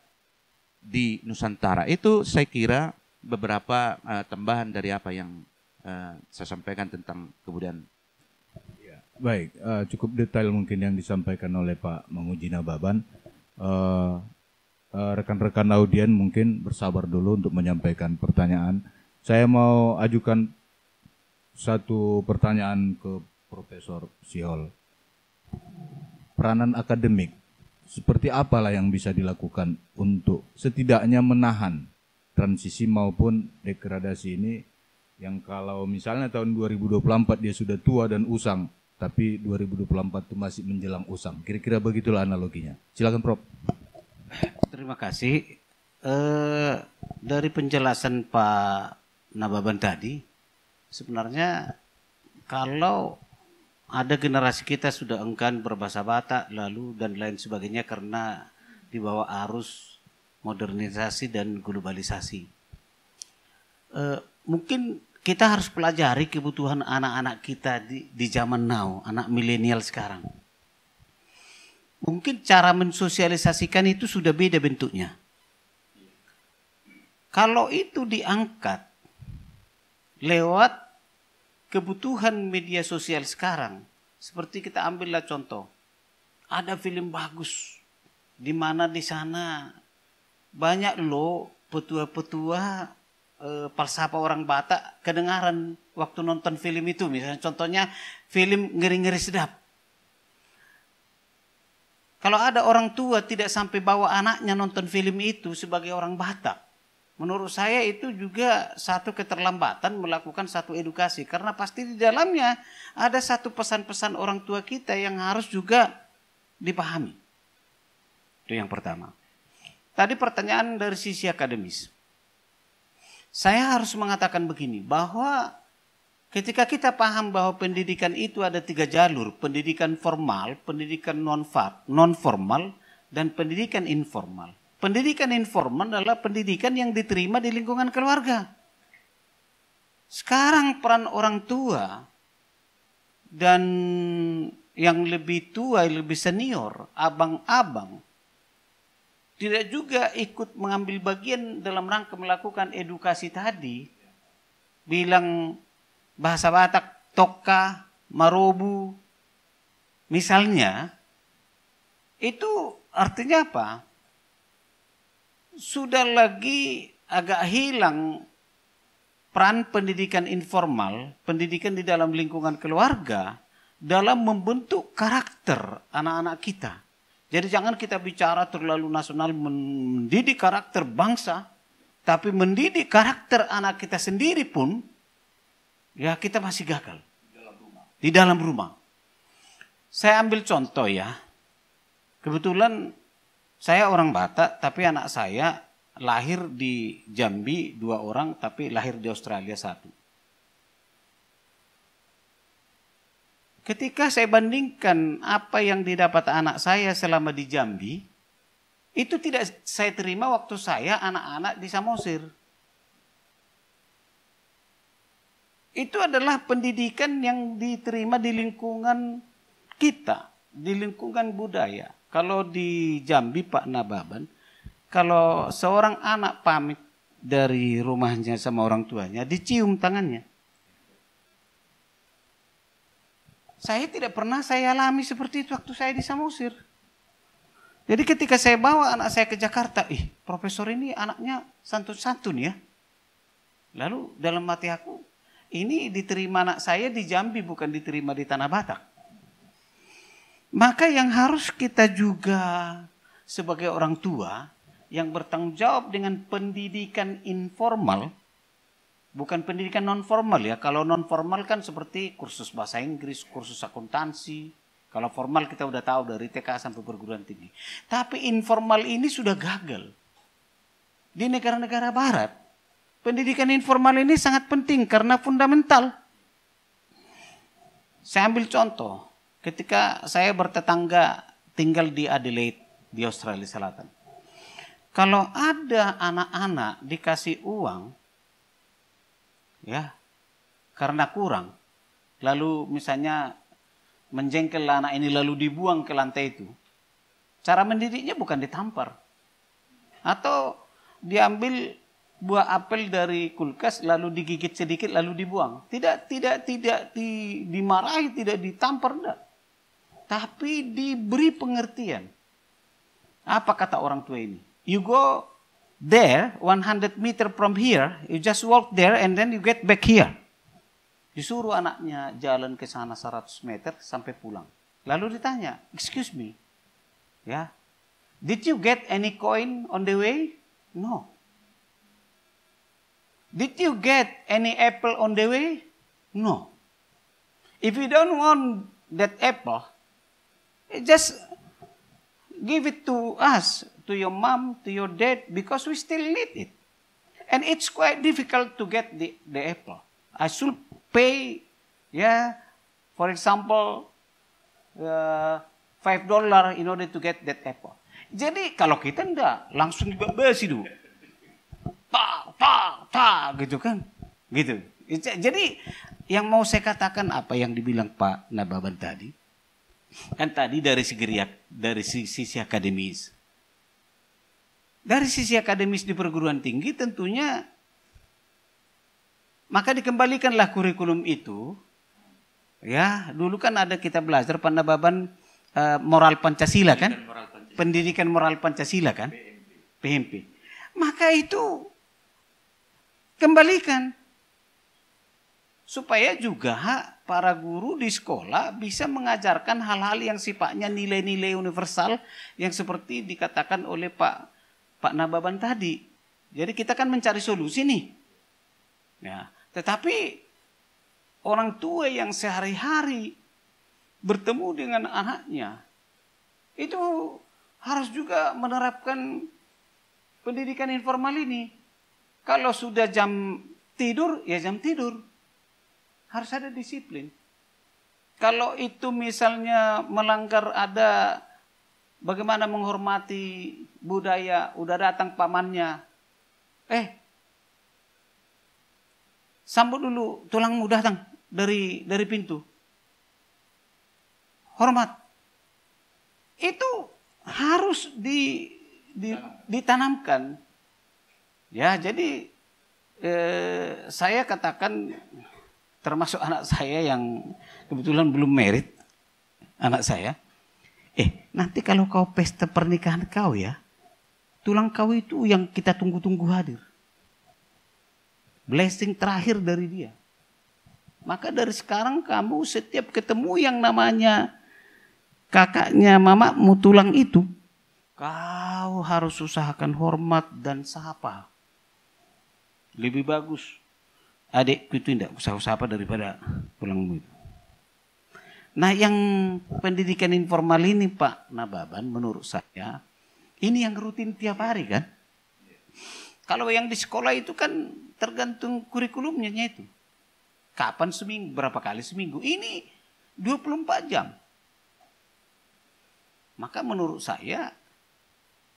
di Nusantara. Itu saya kira beberapa tambahan dari apa yang saya sampaikan tentang kebudayaan. Ya, baik, cukup detail mungkin yang disampaikan oleh Pak Mangujina Baban. rekan-rekan audien mungkin bersabar dulu untuk menyampaikan pertanyaan. Saya mau ajukan satu pertanyaan ke Profesor Syihol. Peranan akademik, seperti apalah yang bisa dilakukan untuk setidaknya menahan transisi maupun degradasi ini, yang kalau misalnya tahun 2024 dia sudah tua dan usang, tapi 2024 itu masih menjelang usang. Kira-kira begitulah analoginya. Silakan Prof. Terima kasih. Dari penjelasan Pak Nababan tadi, sebenarnya kalau ada generasi kita sudah enggan berbahasa Batak lalu dan lain sebagainya karena dibawa arus modernisasi dan globalisasi. Mungkin kita harus pelajari kebutuhan anak-anak kita di zaman now, anak milenial sekarang. Mungkin cara mensosialisasikan itu sudah beda bentuknya. Kalau itu diangkat lewat kebutuhan media sosial sekarang, seperti kita ambillah contoh, ada film bagus, di mana di sana banyak loh petua-petua falsafah orang Batak kedengaran waktu nonton film itu. Misalnya contohnya film Ngeri-Ngeri Sedap. Kalau ada orang tua tidak sampai bawa anaknya nonton film itu sebagai orang Batak, menurut saya itu juga satu keterlambatan melakukan satu edukasi. Karena pasti di dalamnya ada satu pesan-pesan orang tua kita yang harus juga dipahami. Itu yang pertama. Tadi pertanyaan dari sisi akademis. Saya harus mengatakan begini, bahwa ketika kita paham bahwa pendidikan itu ada 3 jalur, pendidikan formal, pendidikan non-formal, dan pendidikan informal. Pendidikan informal adalah pendidikan yang diterima di lingkungan keluarga. Sekarang peran orang tua dan yang lebih tua, lebih senior, abang-abang, tidak juga ikut mengambil bagian dalam rangka melakukan edukasi tadi. Bilang bahasa Batak, toka, marobu, misalnya, itu artinya apa? Sudah lagi agak hilang peran pendidikan informal, pendidikan di dalam lingkungan keluarga, dalam membentuk karakter anak-anak kita. Jadi jangan kita bicara terlalu nasional mendidik karakter bangsa, tapi mendidik karakter anak kita sendiri pun, ya kita masih gagal. Di dalam rumah. Saya ambil contoh ya. Kebetulan saya orang Batak, tapi anak saya lahir di Jambi 2 orang, tapi lahir di Australia 1. Ketika saya bandingkan apa yang didapat anak saya selama di Jambi, itu tidak saya terima waktu saya anak-anak di Samosir. Itu adalah pendidikan yang diterima di lingkungan kita, di lingkungan budaya. Kalau di Jambi Pak Nababan, kalau seorang anak pamit dari rumahnya sama orang tuanya, dicium tangannya. Saya tidak pernah saya alami seperti itu waktu saya di Samosir. Jadi ketika saya bawa anak saya ke Jakarta, profesor ini anaknya santun-santun ya. Lalu dalam hati aku, ini diterima anak saya di Jambi, bukan diterima di Tanah Batak. Maka yang harus kita juga sebagai orang tua yang bertanggung jawab dengan pendidikan informal, bukan pendidikan non-formal ya. Kalau non-formal kan seperti kursus bahasa Inggris, kursus akuntansi. Kalau formal kita udah tahu dari TK sampai perguruan tinggi. Tapi informal ini sudah gagal. Di negara-negara barat, pendidikan informal ini sangat penting karena fundamental. Saya ambil contoh. Ketika saya bertetangga tinggal di Adelaide, di Australia Selatan. Kalau ada anak-anak dikasih uang, ya, karena kurang, lalu misalnya menjengkel anak ini lalu dibuang ke lantai itu, cara mendidiknya bukan ditampar, atau diambil buah apel dari kulkas lalu digigit sedikit lalu dibuang, tidak dimarahi, tidak ditampar, enggak, tapi diberi pengertian. Apa kata orang tua ini? you go there 100 meter from here, you just walk there and then you get back here. Disuruh anaknya jalan ke sana 100 meter sampai pulang. Lalu ditanya, excuse me, ya, did you get any coin on the way? No. Did you get any apple on the way? No. If you don't want that apple, just give it to us, to your mom, to your dad, because we still need it. And it's quite difficult to get the apple. I should pay, for example, $5 in order to get that apple. Jadi kalau kita enggak, langsung dibabasi dulu. Gitu kan. Gitu. Jadi yang mau saya katakan apa yang dibilang Pak Nababan tadi. Kan tadi dari sisi akademis. Dari sisi akademis di perguruan tinggi tentunya maka dikembalikanlah kurikulum itu. Ya, dulu kan ada kita belajar Pak Nababan moral Pancasila kan? Pendidikan moral Pancasila kan? PMP. Maka itu kembalikan. Supaya juga para guru di sekolah bisa mengajarkan hal-hal yang sifatnya nilai-nilai universal yang seperti dikatakan oleh Pak Nababan tadi. Jadi kita kan mencari solusi nih. Ya, tetapi orang tua yang sehari-hari bertemu dengan anaknya itu harus juga menerapkan pendidikan informal ini. Kalau sudah jam tidur, ya jam tidur. Harus ada disiplin. Kalau itu misalnya melanggar ada bagaimana menghormati budaya, udah datang pamannya. Sambut dulu tulangmu datang dari pintu. Hormat. Itu harus ditanamkan. Ya, jadi saya katakan termasuk anak saya yang kebetulan belum married, anak saya. Nanti kalau kau pesta pernikahan kau ya, tulang kau itu yang kita tunggu-tunggu hadir. Blessing terakhir dari dia. Maka dari sekarang kamu setiap ketemu yang namanya kakaknya mamamu tulang itu, kau harus usahakan hormat dan sapa. Lebih bagus adikku itu tidak usah apa daripada tulangmu itu. Nah, yang pendidikan informal ini Pak Nababan menurut saya ini yang rutin tiap hari kan. Kalau yang di sekolah itu kan tergantung kurikulumnya itu. Kapan seminggu, berapa kali seminggu. Ini 24 jam. Maka menurut saya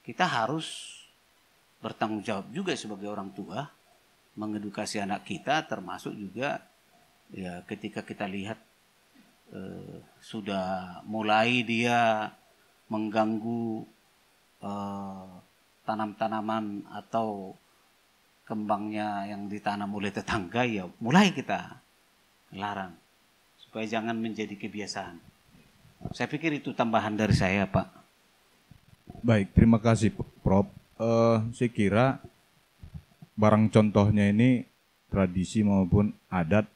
kita harus bertanggung jawab juga sebagai orang tua mengedukasi anak kita, termasuk juga ya ketika kita lihat sudah mulai dia mengganggu tanam-tanaman atau kembangnya yang ditanam oleh tetangga, ya mulai kita larang supaya jangan menjadi kebiasaan. Saya pikir itu tambahan dari saya, Pak. Baik, terima kasih Prof. Saya kira barang contohnya ini tradisi maupun adat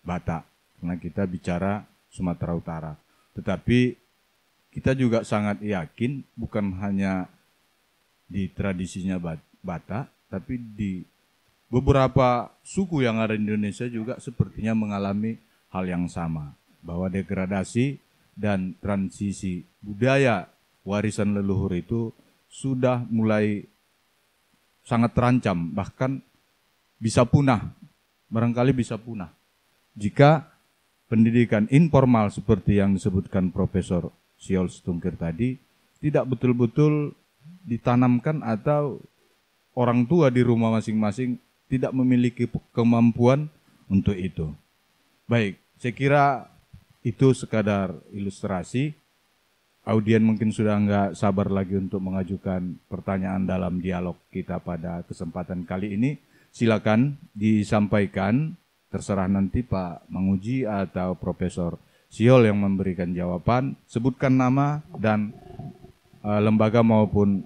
Batak, karena kita bicara Sumatera Utara. Tetapi kita juga sangat yakin bukan hanya di tradisinya Batak, tapi di beberapa suku yang ada di Indonesia juga sepertinya mengalami hal yang sama, bahwa degradasi dan transisi budaya warisan leluhur itu sudah mulai sangat terancam, bahkan bisa punah, barangkali bisa punah. Jika pendidikan informal seperti yang disebutkan Profesor Siol Situngkir tadi tidak betul-betul ditanamkan atau orang tua di rumah masing-masing tidak memiliki kemampuan untuk itu. Baik, saya kira itu sekadar ilustrasi. Audien mungkin sudah nggak sabar lagi untuk mengajukan pertanyaan dalam dialog kita pada kesempatan kali ini. Silakan disampaikan, terserah nanti Pak Manguji atau Profesor Siol yang memberikan jawaban. Sebutkan nama dan lembaga maupun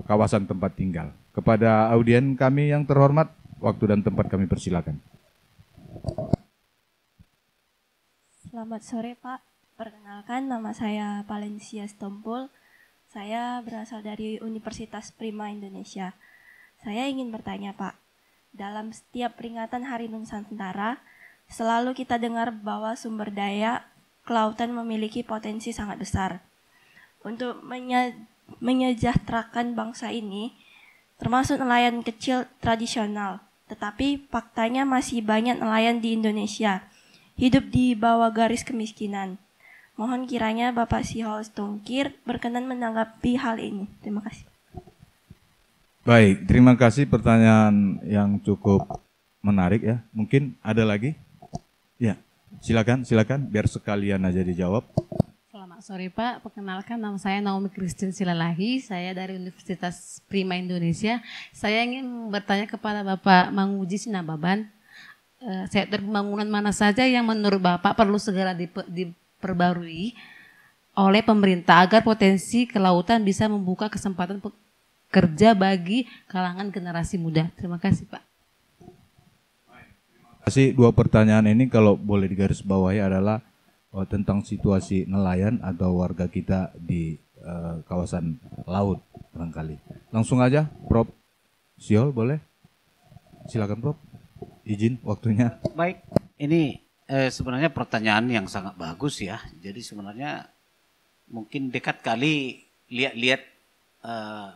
kawasan tempat tinggal. Kepada audien kami yang terhormat, waktu dan tempat kami persilakan. Selamat sore Pak, perkenalkan nama saya Valencia Stompul. Saya berasal dari Universitas Prima Indonesia. Saya ingin bertanya Pak, dalam setiap peringatan Hari Nusantara, selalu kita dengar bahwa sumber daya kelautan memiliki potensi sangat besar. Untuk menyejahterakan bangsa ini, termasuk nelayan kecil tradisional, tetapi faktanya masih banyak nelayan di Indonesia hidup di bawah garis kemiskinan. Mohon kiranya Bapak Syihol Situmkir berkenan menanggapi hal ini. Terima kasih. Baik, terima kasih pertanyaan yang cukup menarik ya. Mungkin ada lagi? Ya, silakan, biar sekalian aja dijawab. Selamat sore Pak, perkenalkan nama saya Naomi Christine Silalahi, saya dari Universitas Prima Indonesia. Saya ingin bertanya kepada Bapak Manguji Sinababan, sektor pembangunan mana saja yang menurut Bapak perlu segera diperbarui oleh pemerintah agar potensi kelautan bisa membuka kesempatan kerja bagi kalangan generasi muda. Terima kasih Pak. Terima kasih. Dua pertanyaan ini kalau boleh digarisbawahi adalah tentang situasi nelayan atau warga kita di kawasan laut barangkali. Langsung aja Prof. Syihol boleh? Silakan Prof. Izin waktunya. Baik, ini sebenarnya pertanyaan yang sangat bagus ya. Jadi sebenarnya mungkin dekat kali lihat-lihat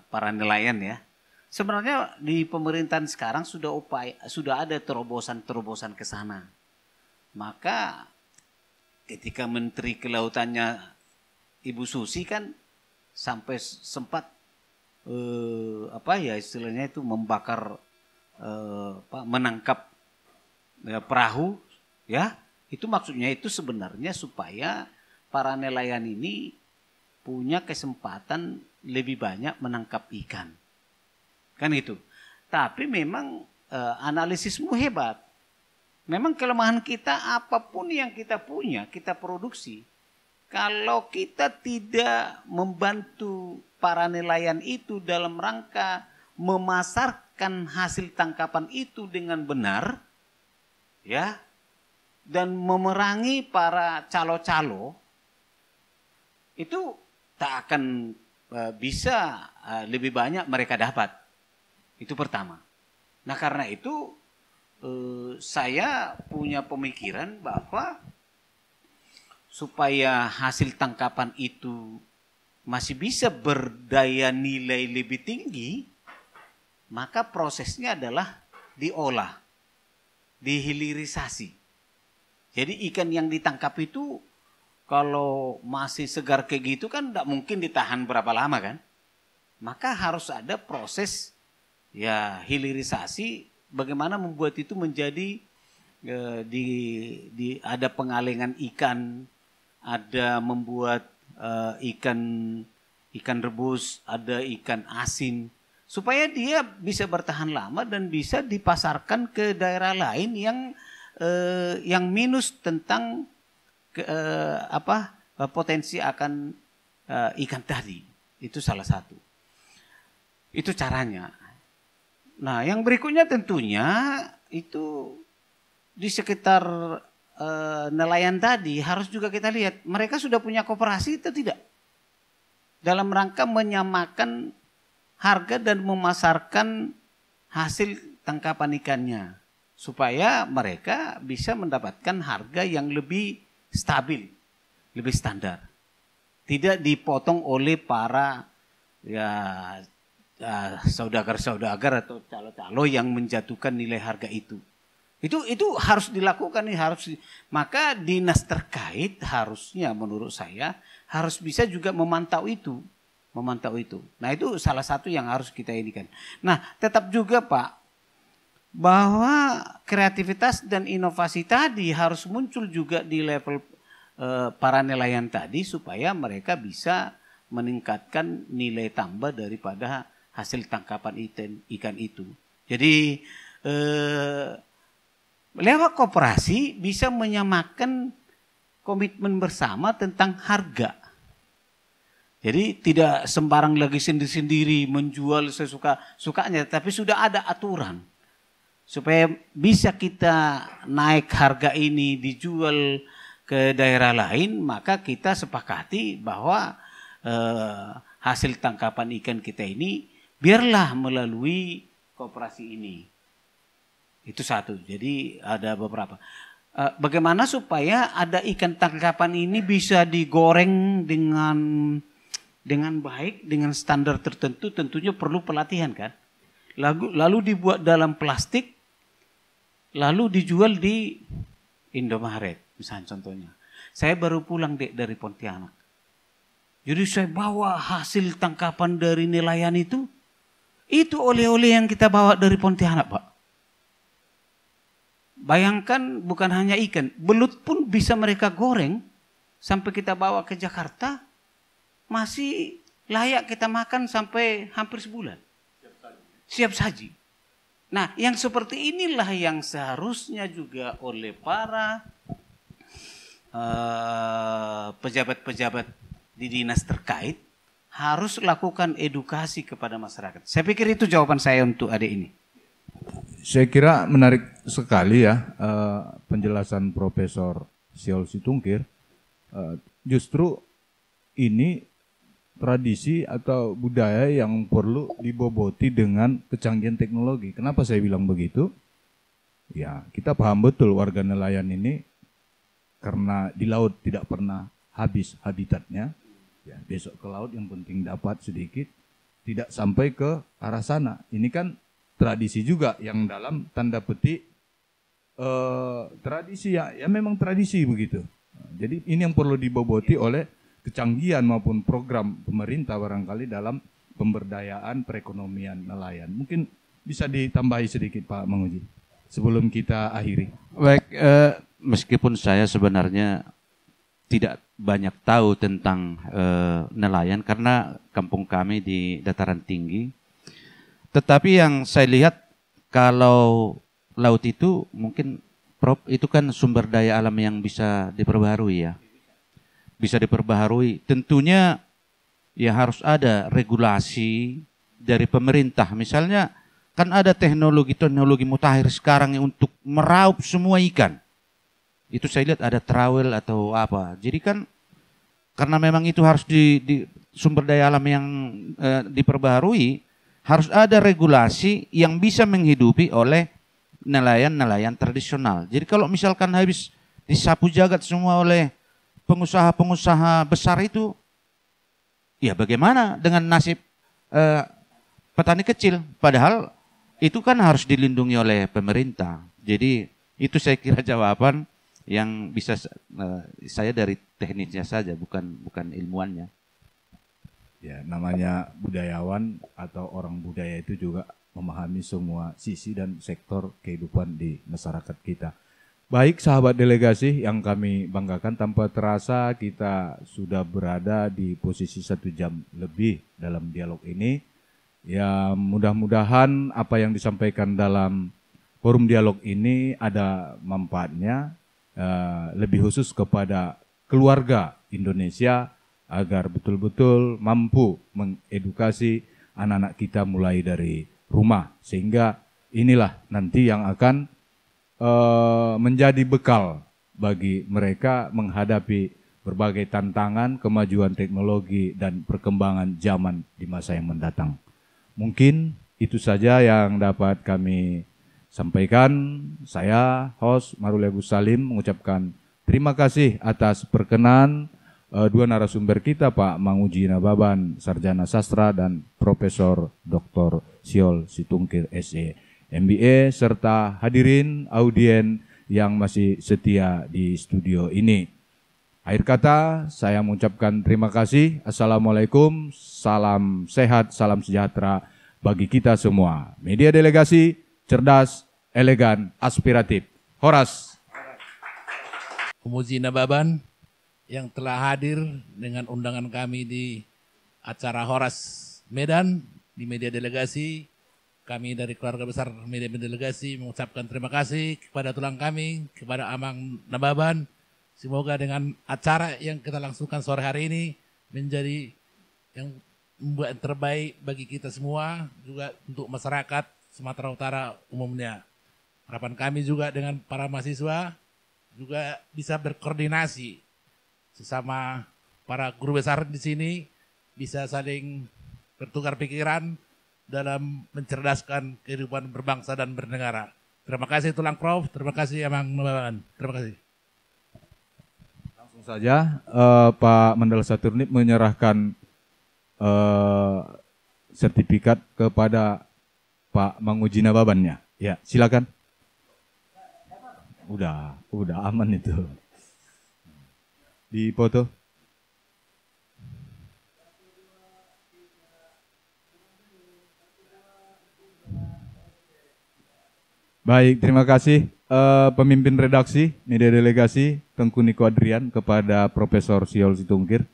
para nelayan ya. Sebenarnya di pemerintahan sekarang sudah ada terobosan-terobosan ke sana. Maka ketika Menteri Kelautannya Ibu Susi kan sampai sempat istilahnya itu membakar menangkap perahu ya, itu maksudnya itu sebenarnya supaya para nelayan ini punya kesempatan lebih banyak menangkap ikan kan itu. Tapi memang analisismu hebat. Memang kelemahan kita apapun yang kita punya kita produksi, kalau kita tidak membantu para nelayan itu dalam rangka memasarkan hasil tangkapan itu dengan benar ya, dan memerangi para calo-calo, itu tak akan bisa lebih banyak mereka dapat. Itu pertama. Nah karena itu saya punya pemikiran bahwa supaya hasil tangkapan itu masih bisa berdaya nilai lebih tinggi, maka prosesnya adalah diolah, dihilirisasi. Jadi ikan yang ditangkap itu kalau masih segar kayak gitu kan tidak mungkin ditahan berapa lama kan. Maka harus ada proses ya hilirisasi, bagaimana membuat itu menjadi ada pengalengan ikan, ada membuat ikan rebus, ada ikan asin, supaya dia bisa bertahan lama dan bisa dipasarkan ke daerah lain yang minus tentang potensi akan ikan tadi. Itu salah satu. Itu caranya. Nah, yang berikutnya tentunya itu di sekitar nelayan tadi harus juga kita lihat mereka sudah punya koperasi atau tidak dalam rangka menyamakan harga dan memasarkan hasil tangkapan ikannya supaya mereka bisa mendapatkan harga yang lebih stabil, lebih standar, tidak dipotong oleh para saudagar-saudagar atau calo-calo yang menjatuhkan nilai harga itu. Itu harus dilakukan, maka dinas terkait harusnya menurut saya harus bisa juga memantau itu. Nah, itu salah satu yang harus kita inikan. Nah, tetap juga Pak bahwa kreativitas dan inovasi tadi harus muncul juga di level para nelayan tadi supaya mereka bisa meningkatkan nilai tambah daripada hasil tangkapan ikan itu. Jadi lewat koperasi bisa menyamakan komitmen bersama tentang harga. Jadi tidak sembarang lagi sendiri-sendiri menjual sesuka-sukanya, tapi sudah ada aturan. Supaya bisa kita naik harga ini dijual ke daerah lain, maka kita sepakati bahwa hasil tangkapan ikan kita ini biarlah melalui koperasi ini. Itu satu. Jadi ada beberapa. Bagaimana supaya ada ikan tangkapan ini bisa digoreng dengan baik, dengan standar tertentu, tentunya perlu pelatihan kan. Lalu dibuat dalam plastik, lalu dijual di Indomaret, misalnya contohnya. Saya baru pulang dari Pontianak. Jadi saya bawa hasil tangkapan dari nelayan itu oleh-oleh yang kita bawa dari Pontianak, Pak. Bayangkan bukan hanya ikan, belut pun bisa mereka goreng sampai kita bawa ke Jakarta, masih layak kita makan sampai hampir sebulan. Siap saji. Nah, yang seperti inilah yang seharusnya juga oleh para pejabat-pejabat di dinas terkait harus lakukan edukasi kepada masyarakat. Saya pikir itu jawaban saya untuk adik ini. Saya kira menarik sekali ya penjelasan Profesor Siol Situngkir. Justru ini tradisi atau budaya yang perlu diboboti dengan kecanggihan teknologi. Kenapa saya bilang begitu? Ya, kita paham betul warga nelayan ini karena di laut tidak pernah habis habitatnya. Ya, besok ke laut yang penting dapat sedikit, tidak sampai ke arah sana. Ini kan tradisi juga yang dalam tanda petik tradisi ya memang tradisi begitu. Jadi ini yang perlu diboboti oleh kecanggihan maupun program pemerintah barangkali dalam pemberdayaan perekonomian nelayan. Mungkin bisa ditambahi sedikit Pak Manguji sebelum kita akhiri. Baik, meskipun saya sebenarnya tidak banyak tahu tentang nelayan karena kampung kami di dataran tinggi. Tetapi yang saya lihat kalau laut itu mungkin Prof itu kan sumber daya alam yang bisa diperbaharui ya. Bisa diperbaharui. Tentunya ya harus ada regulasi dari pemerintah. Misalnya kan ada teknologi mutakhir sekarang yang untuk meraup semua ikan. Itu saya lihat ada trawel atau apa. Jadi kan karena memang itu harus di sumber daya alam yang diperbaharui, harus ada regulasi yang bisa menghidupi oleh nelayan-nelayan tradisional. Jadi kalau misalkan habis disapu jagat semua oleh pengusaha-pengusaha besar itu, ya bagaimana dengan nasib petani kecil? Padahal itu kan harus dilindungi oleh pemerintah. Jadi itu saya kira jawaban yang bisa saya dari teknisnya saja, bukan ilmuannya. Ya, namanya budayawan atau orang budaya itu juga memahami semua sisi dan sektor kehidupan di masyarakat kita. Baik sahabat delegasi yang kami banggakan, tanpa terasa kita sudah berada di posisi 1 jam lebih dalam dialog ini. Ya mudah-mudahan apa yang disampaikan dalam forum dialog ini ada manfaatnya, lebih khusus kepada keluarga Indonesia agar betul-betul mampu mengedukasi anak-anak kita mulai dari rumah. Sehingga inilah nanti yang akan menjadi bekal bagi mereka menghadapi berbagai tantangan, kemajuan teknologi dan perkembangan zaman di masa yang mendatang. Mungkin itu saja yang dapat kami sampaikan. Saya host Maruli Agus Salim mengucapkan terima kasih atas perkenan dua narasumber kita, Pak Manguji Nababan, Sarjana Sastra, dan Profesor Dr. Siol Situngkir SE MBA, serta hadirin audien yang masih setia di studio ini. Akhir kata, saya mengucapkan terima kasih. Assalamualaikum, salam sehat, salam sejahtera bagi kita semua. Media delegasi, cerdas, elegan, aspiratif. Horas. Manguji Nababan yang telah hadir dengan undangan kami di acara Horas Medan di media delegasi. Kami dari keluarga besar media delegasi mengucapkan terima kasih kepada tulang kami, kepada Amang Nababan. Semoga dengan acara yang kita langsungkan sore hari ini menjadi yang membuat yang terbaik bagi kita semua, juga untuk masyarakat Sumatera Utara umumnya. Harapan kami juga dengan para mahasiswa juga bisa berkoordinasi sesama para guru besar di sini, bisa saling bertukar pikiran dalam mencerdaskan kehidupan berbangsa dan bernegara. Terima kasih Tulang Prof, terima kasih Amang Baban, terima kasih. Langsung saja Pak Mandala Saturnip menyerahkan sertifikat kepada Pak Manguji Nababannya. Ya, silakan. Udah aman itu. Di foto. Baik, terima kasih pemimpin redaksi Media Delegasi Tengku Niko Adrian kepada Profesor Siol Situngkir.